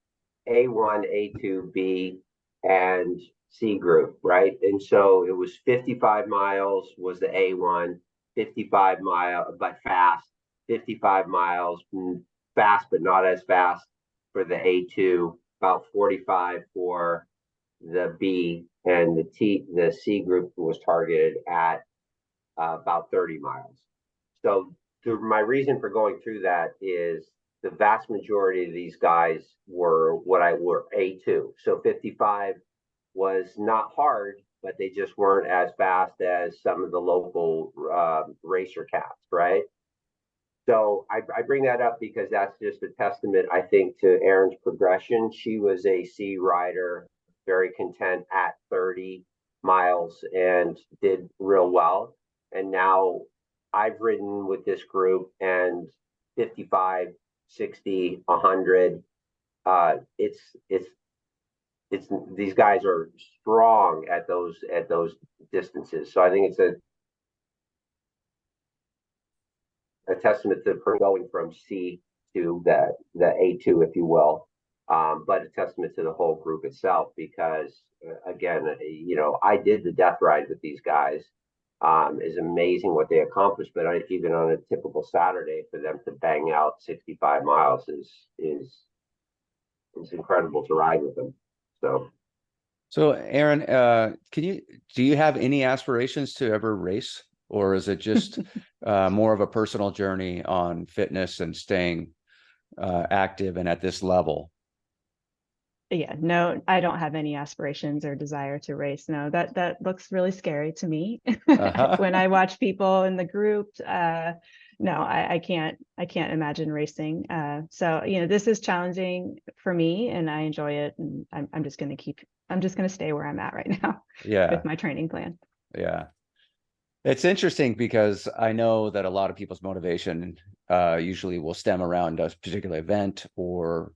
A1, A2, B, and C group, right? And so it was 55 miles was the A1, 55 mile but fast, 55 miles fast but not as fast for the A2, about 45 for the B, and the C group was targeted at about 30 miles. So my reason for going through that is the vast majority of these guys were were A2. So 55 was not hard, but they just weren't as fast as some of the local racer cats, right? So I bring that up because that's just a testament, I think, to Erin's progression. She was a C rider, very content at 30 miles and did real well. And now I've ridden with this group, and 55, 60, 100. It's these guys are strong at those distances. So I think it's a testament to going from C to the A2, if you will, but a testament to the whole group itself, because again, I did the death ride with these guys. Is amazing what they accomplished, but even on a typical Saturday, for them to bang out 65 miles is incredible to ride with them. So Erin, do you have any aspirations to ever race, or is it just more of a personal journey on fitness and staying active and at this level. Yeah, no, I don't have any aspirations or desire to race. No, that looks really scary to me. When I watch people in the group, no, I can't imagine racing. So, this is challenging for me and I enjoy it. And I'm just going to stay where I'm at right now with my training plan. Yeah. It's interesting because I know that a lot of people's motivation usually will stem around a particular event or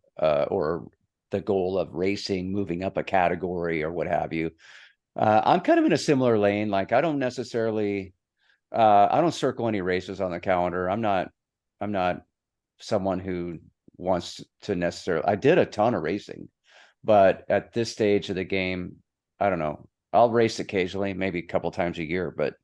the goal of racing, moving up a category or what have you. I'm kind of in a similar lane. Like I don't necessarily, I don't circle any races on the calendar. I'm not someone who wants to necessarily, I did a ton of racing, but at this stage of the game, I don't know. I'll race occasionally, maybe a couple times a year, but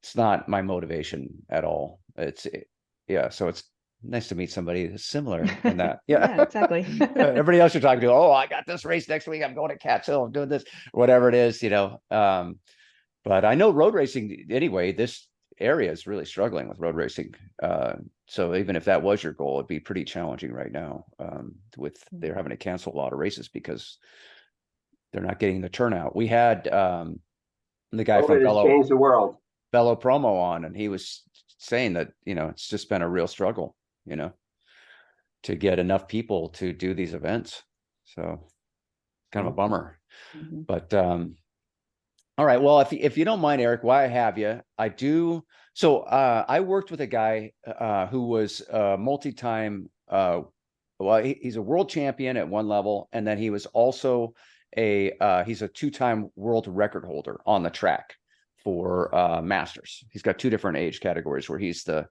it's not my motivation at all. So it's nice to meet somebody that's similar in that. Yeah, exactly. Everybody else you're talking to, oh, I got this race next week. I'm going to Cat's Hill. I'm doing this, whatever it is, but I know road racing anyway, this area is really struggling with road racing. So even if that was your goal, it'd be pretty challenging right now. They're having to cancel a lot of races because they're not getting the turnout. We had the guy from changed the world. Bello Promo on, and he was saying that it's just been a real struggle to get enough people to do these events, so kind of a bummer. But all right, well, if you don't mind, Eric, why I have you, I do. So I worked with a guy who was multi-time he's a world champion at one level, and then he was also he's a two-time world record holder on the track for masters. He's got two different age categories where he's the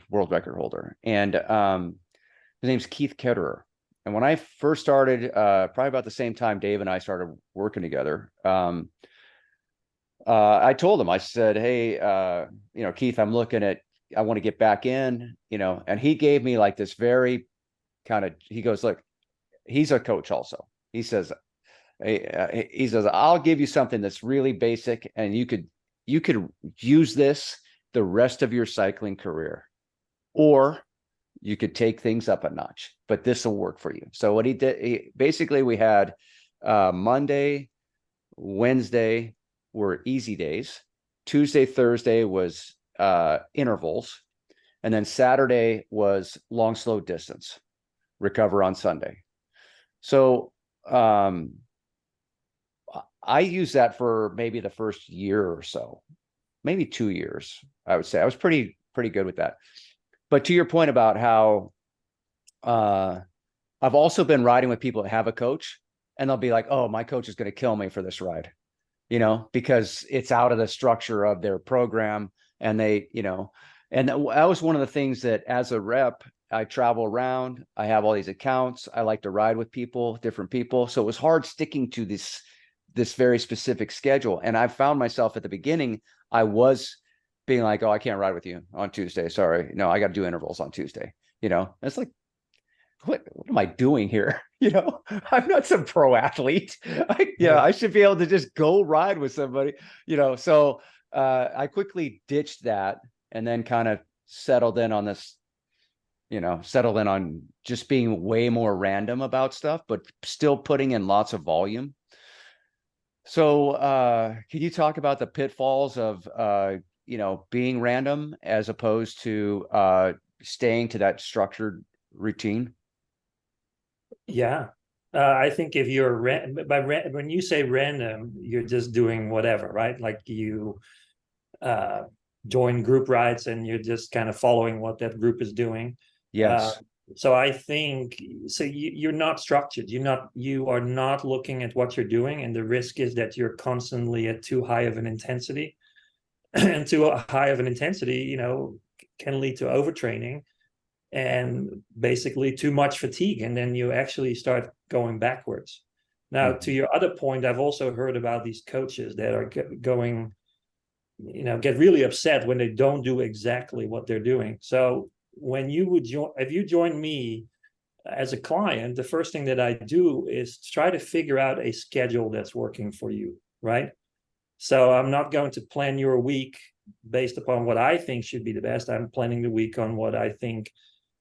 world record holder, and his name's Keith Ketterer. And when I first started, probably about the same time Dave and I started working together, I told him, I said, hey, Keith, I want to get back in, and he gave me like this very he goes, look, he's a coach also. He says, I'll give you something that's really basic, and you could use this the rest of your cycling career, or you could take things up a notch, but this will work for you. So what he did, basically we had Monday, Wednesday were easy days. Tuesday, Thursday was intervals. And then Saturday was long, slow distance, recover on Sunday. So I used that for maybe the first year or so, maybe 2 years, I would say. I was pretty good with that. But to your point about how I've also been riding with people that have a coach, and they'll be like, oh, my coach is going to kill me for this ride, because it's out of the structure of their program. And and that was one of the things that as a rep, I travel around, I have all these accounts, I like to ride with people, different people. So it was hard sticking to this very specific schedule. And I found myself at the beginning, I was being like, oh, I can't ride with you on Tuesday. Sorry. No, I got to do intervals on Tuesday. It's like, what am I doing here? I'm not some pro athlete. I should be able to just go ride with somebody, so I quickly ditched that and then kind of settled in on this, settled in on just being way more random about stuff, but still putting in lots of volume. So can you talk about the pitfalls of being random as opposed to staying to that structured routine? Yeah. I think if you're when you say random, you're just doing whatever, right? Like you join group rides and you're just kind of following what that group is doing. Yes. So I think you're not structured. You are not looking at what you're doing, and the risk is that you're constantly at too high of an intensity, and too high of an intensity, can lead to overtraining and basically too much fatigue, and then you actually start going backwards. Now, to your other point, I've also heard about these coaches that are going, get really upset when they don't do exactly what they're doing. So when you would if you join me as a client, the first thing that I do is try to figure out a schedule that's working for you, right? So I'm not going to plan your week based upon what I think should be the best. I'm planning the week on what I think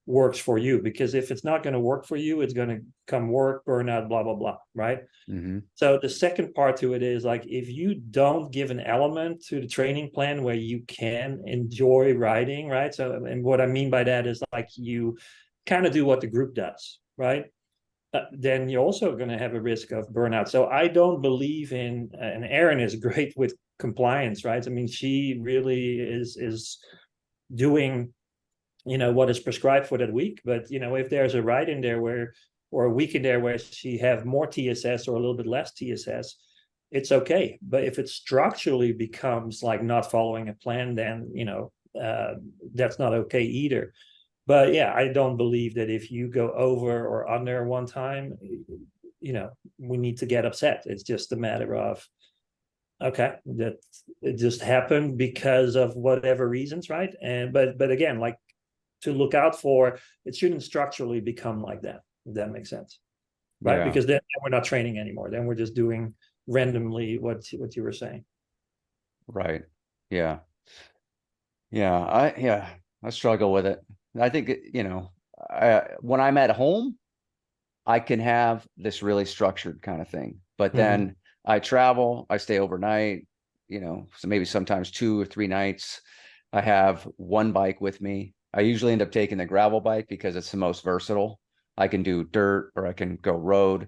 works for you, because if it's not going to work for you, it's going to come work, burnout, blah, blah, blah. Right. Mm-hmm. So the second part to it is like, if you don't give an element to the training plan where you can enjoy riding, right? So, and what I mean by that is like, you kind of do what the group does, right? Then you're also going to have a risk of burnout. So I don't believe in, and Erin is great with compliance, right? I mean, she really is doing, what is prescribed for that week. But, if there's a ride in there or a week in there where she have more TSS or a little bit less TSS, it's okay. But if it structurally becomes like not following a plan, then, that's not okay either. But yeah, I don't believe that if you go over or under one time, we need to get upset. It's just a matter of, okay, that it just happened because of whatever reasons, right? But again, like, to look out for, it shouldn't structurally become like that, if that makes sense, right? Yeah. Because then we're not training anymore. Then we're just doing randomly what you were saying. Right. Yeah. I struggle with it. I think, when I'm at home, I can have this really structured kind of thing. But then I travel, I stay overnight, so maybe sometimes 2 or 3 nights. I have one bike with me. I usually end up taking the gravel bike because it's the most versatile. I can do dirt or I can go road.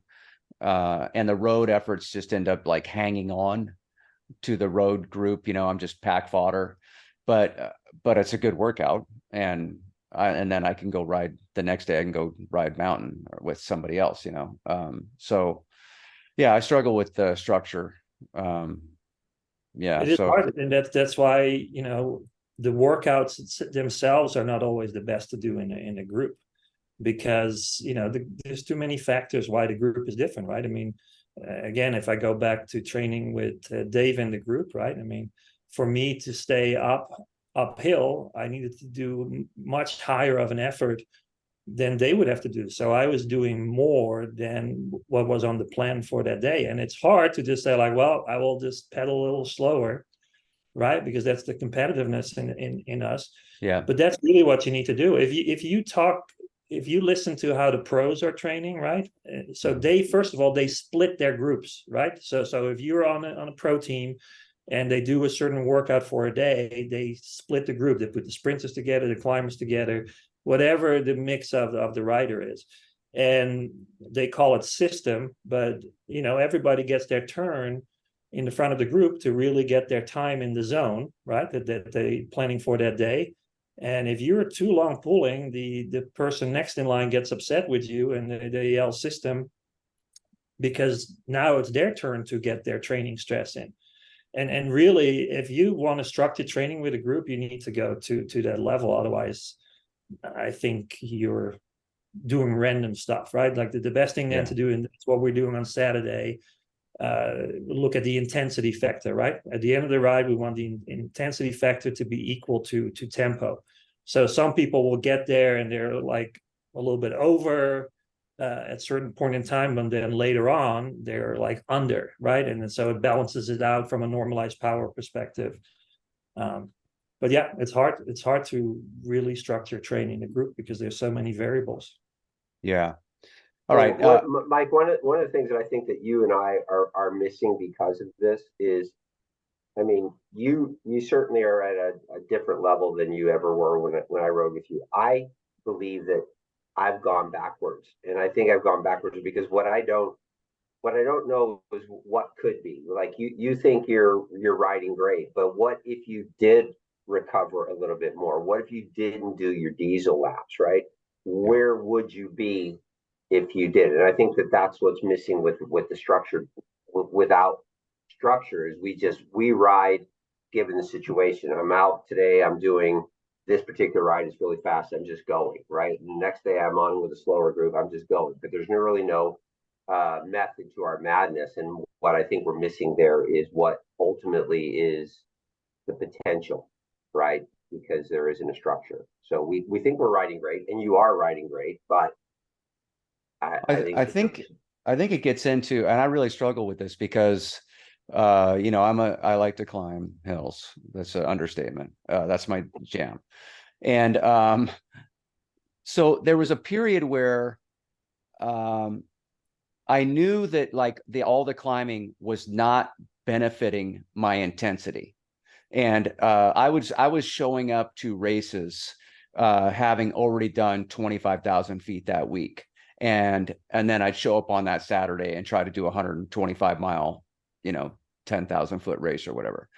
And the road efforts just end up like hanging on to the road group. I'm just pack fodder, but it's a good workout. And then I can go ride the next day. I can go ride mountain or with somebody else, so yeah, I struggle with the structure. It is hard, and that's why, the workouts themselves are not always the best to do in a group, because there's too many factors why the group is different, right? I mean, again, if I go back to training with Dave in the group, right? I mean, for me to stay uphill, I needed to do much higher of an effort than they would have to do. So I was doing more than what was on the plan for that day. And it's hard to just say like, well, I will just pedal a little slower, right? Because that's the competitiveness in us. Yeah. But that's really what you need to do. If you listen to how the pros are training, right? So they, first of all, they split their groups, right? So if you're on a pro team and they do a certain workout for a day, they split the group. They put the sprinters together, the climbers together, whatever the mix of the rider is. And they call it system, but everybody gets their turn in the front of the group to really get their time in the zone, right? That they planning for that day. And if you're too long pulling, the person next in line gets upset with you and they yell system, because now it's their turn to get their training stress in. And really, if you want to structure training with a group, you need to go to that level. Otherwise, I think you're doing random stuff, right? Like the best thing then to do, and that's what we're doing on Saturday, look at the intensity factor, right? At the end of the ride, we want the intensity factor to be equal to tempo. So some people will get there and they're like a little bit over at a certain point in time, and then later on they're like under, right? And so it balances it out from a normalized power perspective. But yeah, it's hard to really structure training in a group because there's so many variables. Yeah. All right, Mike, one of the things that I think that you and I are missing because of this is, I mean, you certainly are at a different level than you ever were when I rode with you. I believe that I've gone backwards, and I think I've gone backwards because what I don't know is what could be. Like you think you're riding great, but what if you did recover a little bit more? What if you didn't do your diesel laps, right? Where would you be if you did? And I think that that's what's missing with the structure. Without structure, is we ride given the situation. I'm out today, I'm doing this particular ride, is really fast, I'm just going, right? And the next day I'm on with a slower group, I'm just going. But there's really no method to our madness. And what I think we're missing there is what ultimately is the potential, right? Because there isn't a structure. So we think we're riding great, and you are riding great, but I think it gets into, and I really struggle with this because I like to climb hills. That's an understatement. That's my jam. And So there was a period where I knew that like all the climbing was not benefiting my intensity. And I was showing up to races having already done 25,000 feet that week. And then I'd show up on that Saturday and try to do a 125 mile, 10,000 foot race or whatever.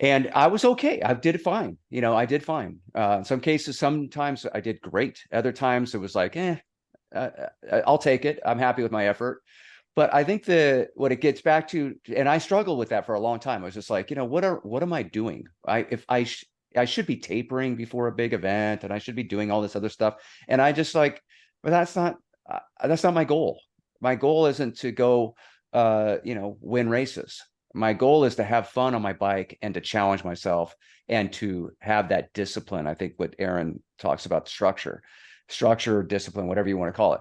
And I was okay. I did fine. I did fine. In some cases, sometimes I did great. Other times it was like, I'll take it. I'm happy with my effort. But I think what it gets back to, and I struggled with that for a long time. I was just like, what am I doing? I should be tapering before a big event, and I should be doing all this other stuff. And I just like, but that's not my goal. My goal isn't to go, win races. My goal is to have fun on my bike and to challenge myself and to have that discipline. I think what Erin talks about, structure, discipline, whatever you want to call it.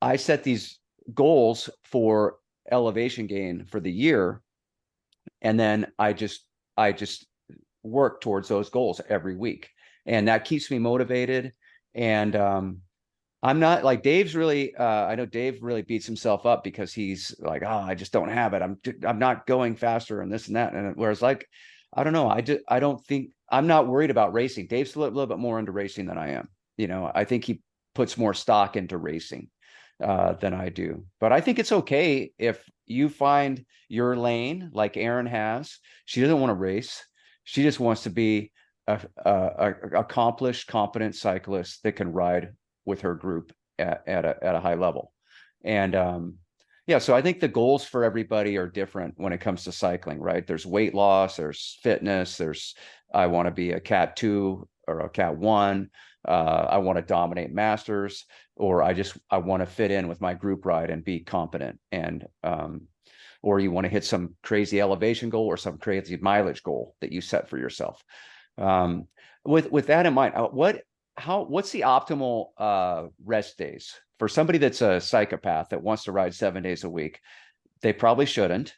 I set these goals for elevation gain for the year, and then I just work towards those goals every week, and that keeps me motivated. And I'm not like Dave's really I know Dave really beats himself up because he's like, oh, I just don't have it, I'm not going faster and this and that. And whereas like, I don't know, I don't think, I'm not worried about racing. Dave's a little bit more into racing than I am. I think he puts more stock into racing than I do. But I think it's okay if you find your lane like Erin has. She doesn't want to race. She just wants to be a accomplished, competent cyclist that can ride with her group at a high level. And so I think the goals for everybody are different when it comes to cycling, right? There's weight loss, there's fitness, there's I want to be a Cat 2 or a Cat 1. I want to dominate masters, or I want to fit in with my group ride and be competent. And or you want to hit some crazy elevation goal or some crazy mileage goal that you set for yourself. With that in mind, what's the optimal rest days for somebody that's a psychopath that wants to ride 7 days a week? They probably shouldn't.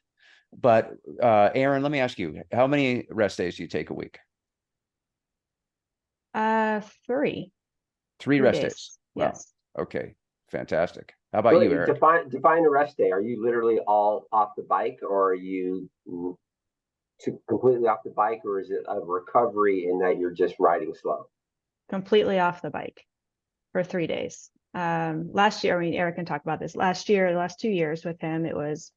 But Erin, let me ask you, how many rest days do you take a week? 3. 3 rest days. Wow. Yes. Okay. Fantastic. How about you, Eric? Define a rest day. Are you literally all off the bike, or are you completely off the bike, or is it a recovery in that you're just riding slow? Completely off the bike for 3 days. Last year, I mean, Eric can talk about this. Last year, the last 2 years with him, it was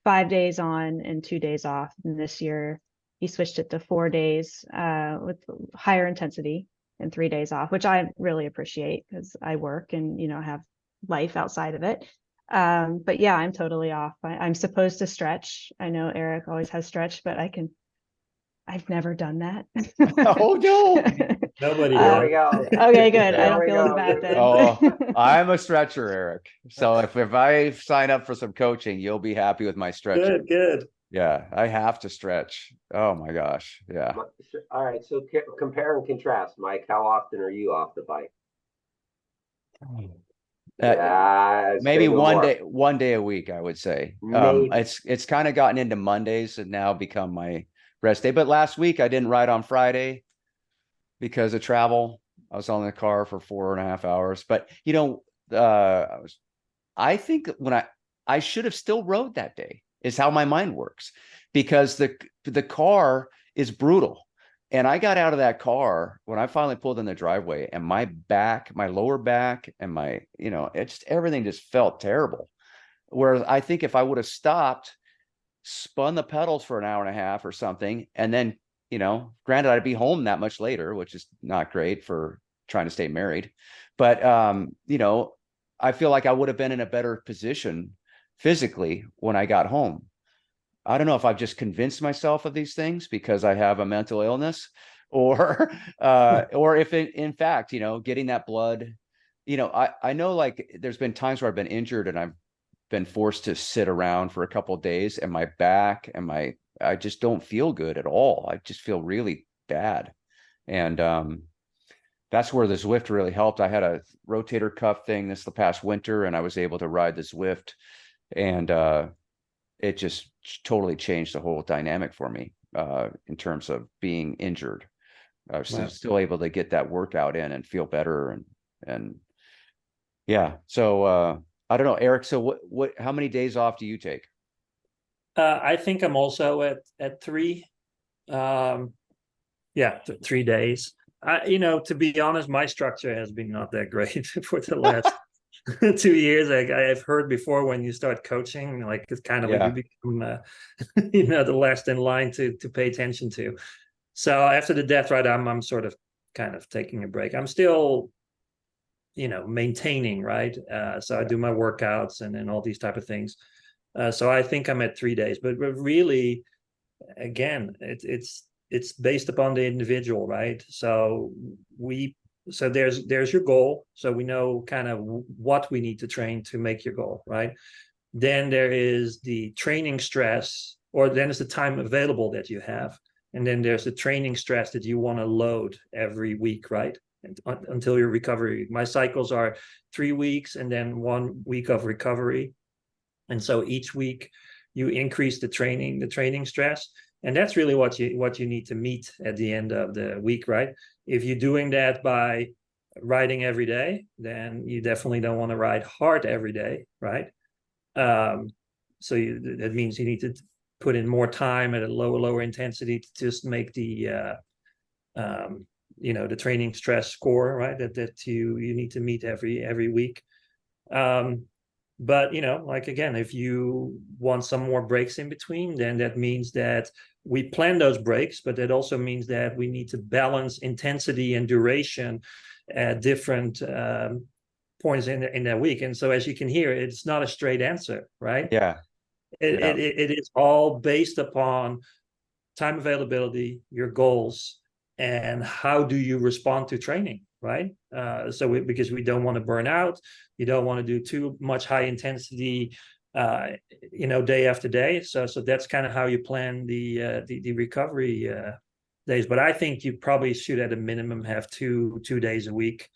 5 days on and 2 days off. And this year, he switched it to 4 days with higher intensity and 3 days off, which I really appreciate because I work and have life outside of it. But yeah, I'm totally off. I'm supposed to stretch. I know Eric always has stretch, but I've never done that. Oh no. Nobody There we go. Okay, good. I There don't we feel as go. bad then. Oh, I'm a stretcher, Eric. So if I sign up for some coaching, you'll be happy with my stretching. Good. Yeah, I have to stretch. Oh my gosh. Yeah. All right. So compare and contrast, Mike. How often are you off the bike? Maybe one day a week, I would say. It's kind of gotten into Mondays and now become my rest day. But last week I didn't ride on Friday because of travel. I was on the car for 4.5 hours. But I think when I should have still rode that day is how my mind works, because the car is brutal. And I got out of that car when I finally pulled in the driveway, and my lower back and my, everything just felt terrible. Whereas I think if I would have stopped, spun the pedals for an hour and a half or something, and then, granted I'd be home that much later, which is not great for trying to stay married. But, I feel like I would have been in a better position physically when I got home. I don't know if I've just convinced myself of these things because I have a mental illness, or if in fact, getting that blood, I know like there's been times where I've been injured and I've been forced to sit around for a couple of days, and my back and I just don't feel good at all. I just feel really bad. And that's where the Zwift really helped. I had a rotator cuff thing the past winter, and I was able to ride the Zwift, and it just totally changed the whole dynamic for me in terms of being injured. I was still able to get that workout in and feel better. And And yeah, so I don't know, Eric, so how many days off do you take? I think I'm also at 3. Yeah, 3 days. To be honest, my structure has been not that great for the last 2 years. I've heard before, when you start coaching, like, it's kind of like you become, the last in line to pay attention to. So after the death ride, I'm sort of kind of taking a break. I'm still, maintaining, right? So I do my workouts and all these type of things. So I think I'm at 3 days, but really, again, it's based upon the individual, right? So there's your goal. So we know kind of what we need to train to make your goal, right? Then there is the training stress, or then it's the time available that you have. And then there's the training stress that you want to load every week, right? Until your recovery. My cycles are 3 weeks and then 1 week of recovery. And so each week you increase the training stress. And that's really what you need to meet at the end of the week, right? If you're doing that by riding every day, then you definitely don't want to ride hard every day, right? So that means you need to put in more time at a lower intensity to just make the the training stress score, right? That you need to meet every week. But like, again, if you want some more breaks in between, then that means that we plan those breaks, but that also means that we need to balance intensity and duration at different points in that week. And so, as you can hear, it's not a straight answer, right? Yeah. It is all based upon time availability, your goals, and how do you respond to training, right? Because we don't want to burn out, you don't want to do too much high intensity, day after day. So that's kind of how you plan the recovery days. But I think you probably should, at a minimum, have two days a week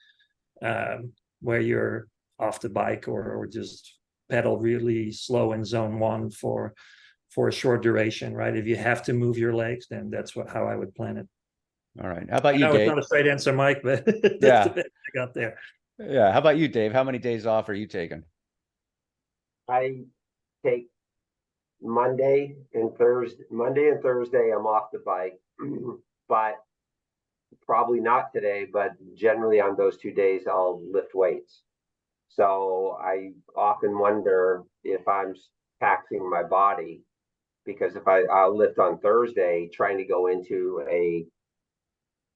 where you're off the bike, or just pedal really slow in zone 1 for a short duration, right? If you have to move your legs, then that's how I would plan it. All right. How about I you, know it's Dave? not a straight answer, Mike, but that's Yeah. the best I got there. Yeah. How about you, Dave? How many days off are you taking? I take Monday and Thursday. I'm off the bike, but probably not today. But generally on those 2 days, I'll lift weights. So I often wonder if I'm taxing my body, because if I'll lift on Thursday, trying to go into a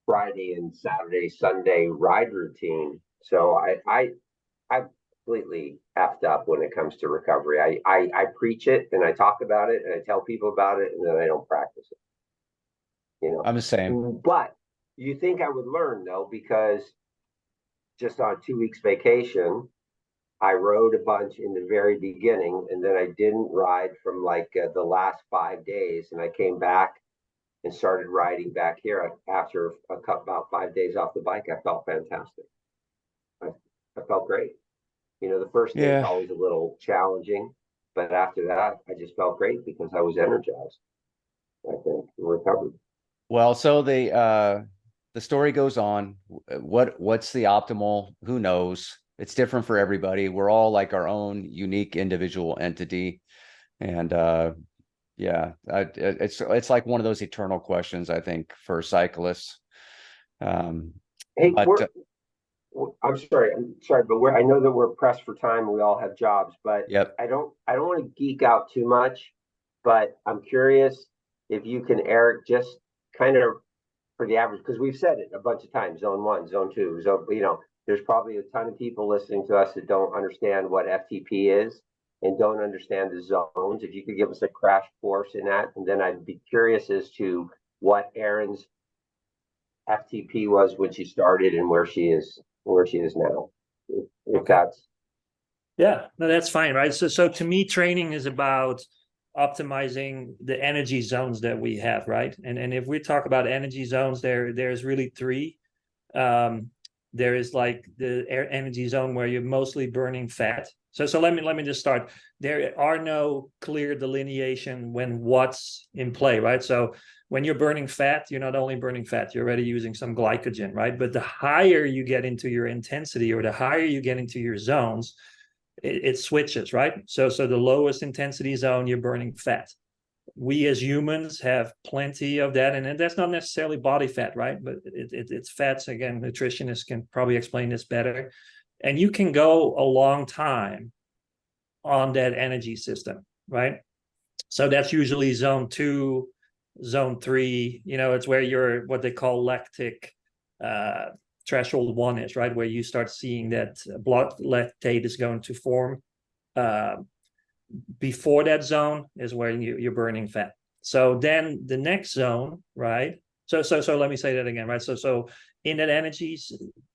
Friday and Saturday, Sunday ride routine. So I completely effed up when it comes to recovery. I preach it and I talk about it and I tell people about it, and then I don't practice it. I'm the same. But you think I would learn, though, because just on 2 weeks vacation, I rode a bunch in the very beginning, and then I didn't ride from like the last 5 days, and I came back and started riding back here after about 5 days off the bike. I felt fantastic. I felt great. The first day is always a little challenging, but after that, I just felt great because I was energized, I think, and recovered. Well, so the story goes on. What's the optimal? Who knows? It's different for everybody. We're all like our own unique individual entity. And it's like one of those eternal questions, I think, for cyclists. Hey, I'm sorry, but I know that we're pressed for time. We all have jobs, but yep. I don't want to geek out too much, but I'm curious if you can, Eric, just kind of, for the average, because we've said it a bunch of times, zone 1, zone 2, there's probably a ton of people listening to us that don't understand what FTP is and don't understand the zones. If you could give us a crash course in that, and then I'd be curious as to what Erin's FTP was when she started and where she is now. If that's Yeah, no, that's fine, right? So to me, training is about optimizing the energy zones that we have, right? And if we talk about energy zones, there's really 3. There is like the energy zone where you're mostly burning fat. So let me just start. There are no clear delineation when what's in play, right? So when you're burning fat, you're not only burning fat, you're already using some glycogen, right? But the higher you get into your intensity, or the higher you get into your zones, it switches, right? So the lowest intensity zone, you're burning fat. We as humans have plenty of that, and that's not necessarily body fat, right? But it's fats. Again, nutritionists can probably explain this better. And you can go a long time on that energy system, right? So that's usually zone 2, zone 3. It's where you're what they call lactic threshold 1 is, right? Where you start seeing that blood lactate is going to form. Before that zone is where you're burning fat. So then the next zone, right? So let me say that again, right? So in that energy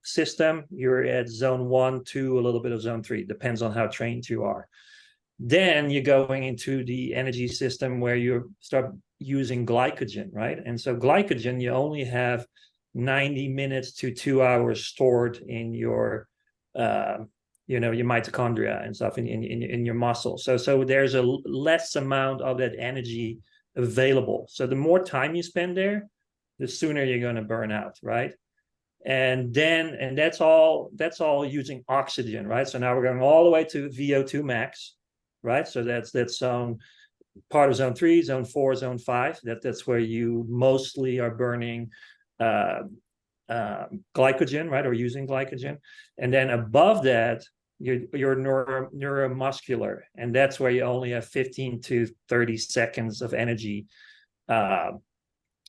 system, you're at zone 1, 2, a little bit of zone 3, depends on how trained you are. Then you're going into the energy system where you start using glycogen, right? And so glycogen, you only have 90 minutes to 2 hours stored in your your mitochondria and stuff in your muscles. So there's a less amount of that energy available. So the more time you spend there, the sooner you're going to burn out, right? And that's all using oxygen, right? So now we're going all the way to VO2 max, right? So that's part of zone 3, zone 4, zone 5. That's where you mostly are burning glycogen, right? Or using glycogen. And then above that, you're neuromuscular, and that's where you only have 15 to 30 seconds of energy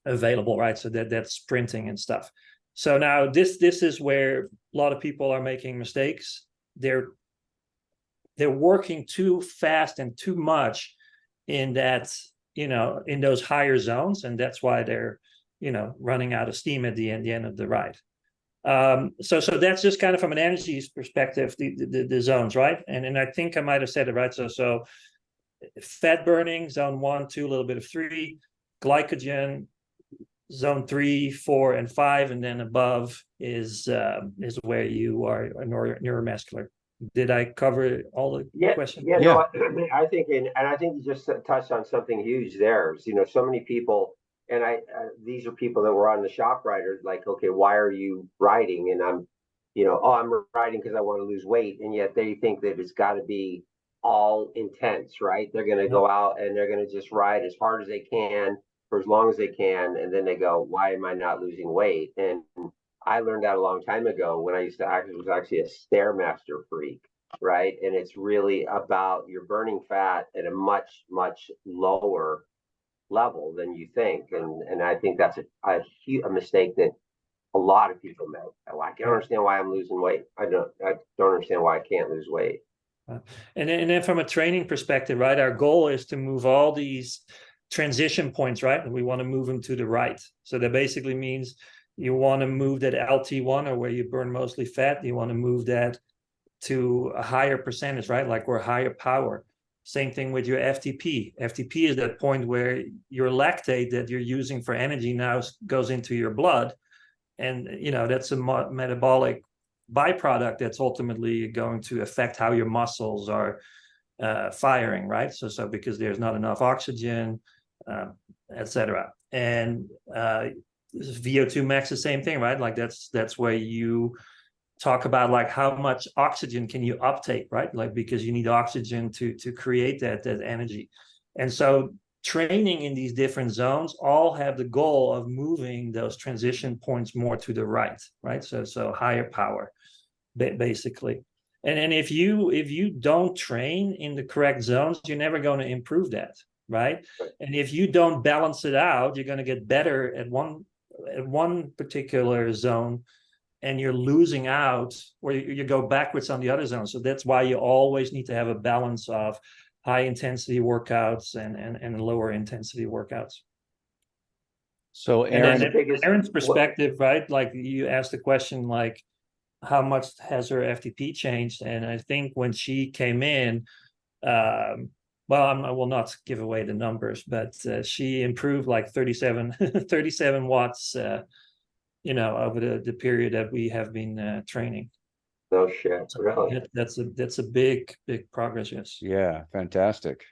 available, right? So that's sprinting and stuff. So now this is where a lot of people are making mistakes. They're working too fast and too much in that, in those higher zones, and that's why they're running out of steam at the end of the ride. So that's just kind of from an energy perspective, the zones, right? And I think I might have said it right. So fat burning, zone 1, 2, a little bit of 3, glycogen, zone 3, 4, and 5, and then above is where you are neuromuscular. Did I cover all the questions? Yeah. No, I think, and I think you just touched on something huge there. So many people. And these are people that were on the shop rider, like, okay, why are you riding? And I'm, I'm riding because I want to lose weight. And yet they think that it's got to be all intense, right? They're going to go out and they're going to just ride as hard as they can for as long as they can. And then they go, why am I not losing weight? And I learned that a long time ago when I was actually a Stairmaster freak, right? And it's really about you're burning fat at a much, much lower level than you think, and I think that's a mistake that a lot of people make. I can't understand why I'm losing weight. I don't understand why I can't lose weight. And then from a training perspective, right? Our goal is to move all these transition points, right? And we want to move them to the right. So that basically means you want to move that LT1, or where you burn mostly fat. You want to move that to a higher percentage, right? Like we're higher power. Same thing with your FTP. FTP is that point where your lactate that you're using for energy now goes into your blood. And, that's a metabolic byproduct that's ultimately going to affect how your muscles are firing, right? So because there's not enough oxygen, etc. And VO2 max, the same thing, right? Like that's where you talk about like how much oxygen can you uptake, right? Like because you need oxygen to create that energy. And so training in these different zones all have the goal of moving those transition points more to the right? So higher power, basically. And if you don't train in the correct zones, you're never going to improve that, right? And if you don't balance it out, you're going to get better at one particular zone, and you're losing out, or you go backwards on the other zone. So that's why you always need to have a balance of high intensity workouts and lower intensity workouts. So Erin's perspective, right? Like you asked the question, like how much has her FTP changed? And I think when she came in, I will not give away the numbers, but she improved like 37 watts over the period that we have been training. No shit, really? That's a big progress, yes. Yeah, fantastic.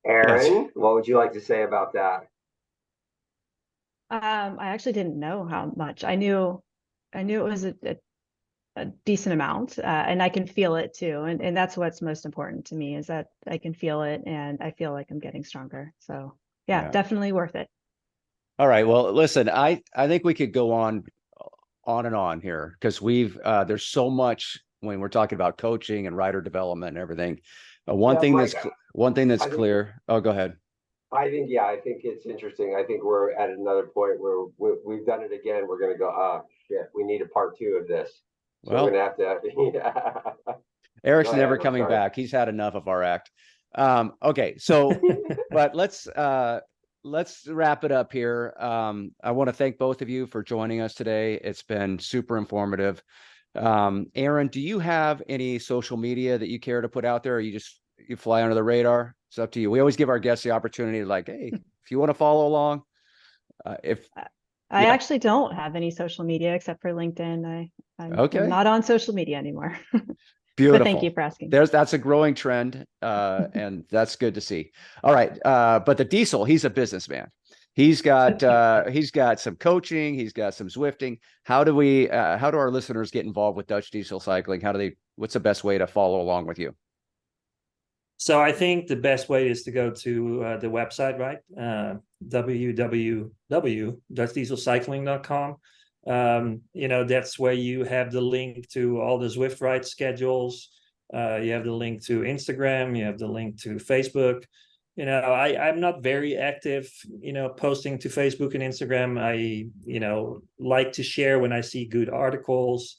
Erin, what would you like to say about that? I actually didn't know how much. I knew it was a decent amount, and I can feel it too. And that's what's most important to me, is that I can feel it and I feel like I'm getting stronger. So yeah, definitely worth it. All right. Well, listen, I think we could go on and on here, because there's so much when we're talking about coaching and rider development and everything. One Yeah, thing Mike, that's I think clear. Oh, go ahead. I think it's interesting. I think we're at another point where we've done it again. We're going to go, oh shit, we need a part 2 of this. So we're Well, going to have to. Yeah. Eric's Go never ahead. I'm coming sorry. back. He's had enough of our act. Okay, so but let's wrap it up here. I want to thank both of you for joining us today. It's been super informative. Erin, do you have any social media that you care to put out there, or you fly under the radar? It's up to you. We always give our guests the opportunity to, like, hey, if you want to follow along, I actually don't have any social media except for LinkedIn. I'm okay, not on social media anymore. beautiful. But thank you for asking. That's a growing trend, and that's good to see. All right, but the Diesel, he's a businessman. He's got some coaching. He's got some Zwifting. How do our listeners get involved with Dutch Diesel Cycling? What's the best way to follow along with you? So I think the best way is to go to the website, right? www.dutchdieselcycling.com. That's where you have the link to all the Zwift ride schedules. You have the link to Instagram. You have the link to Facebook. I'm not very active, posting to Facebook and Instagram. I, like to share when I see good articles,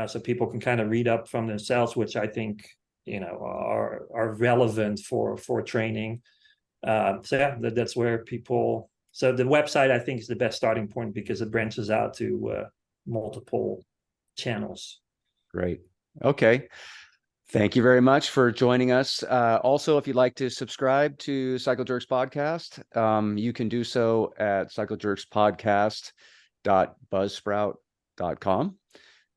so people can kind of read up from themselves, which I think, are relevant for training. So yeah, that's where people. So the website, I think, is the best starting point, because it branches out to multiple channels. Great. Okay. Thank you very much for joining us. Also, if you'd like to subscribe to Cycle Jerks Podcast, you can do so at cyclejerkspodcast.buzzsprout.com.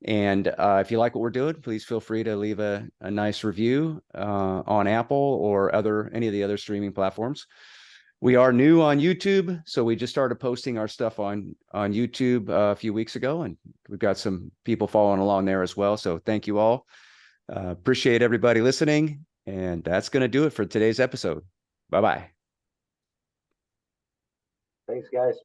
And if you like what we're doing, please feel free to leave a nice review on Apple or any of the other streaming platforms. We are new on YouTube, so we just started posting our stuff on YouTube a few weeks ago, and we've got some people following along there as well. So thank you all. Appreciate everybody listening, and that's going to do it for today's episode. Bye-bye. Thanks, guys.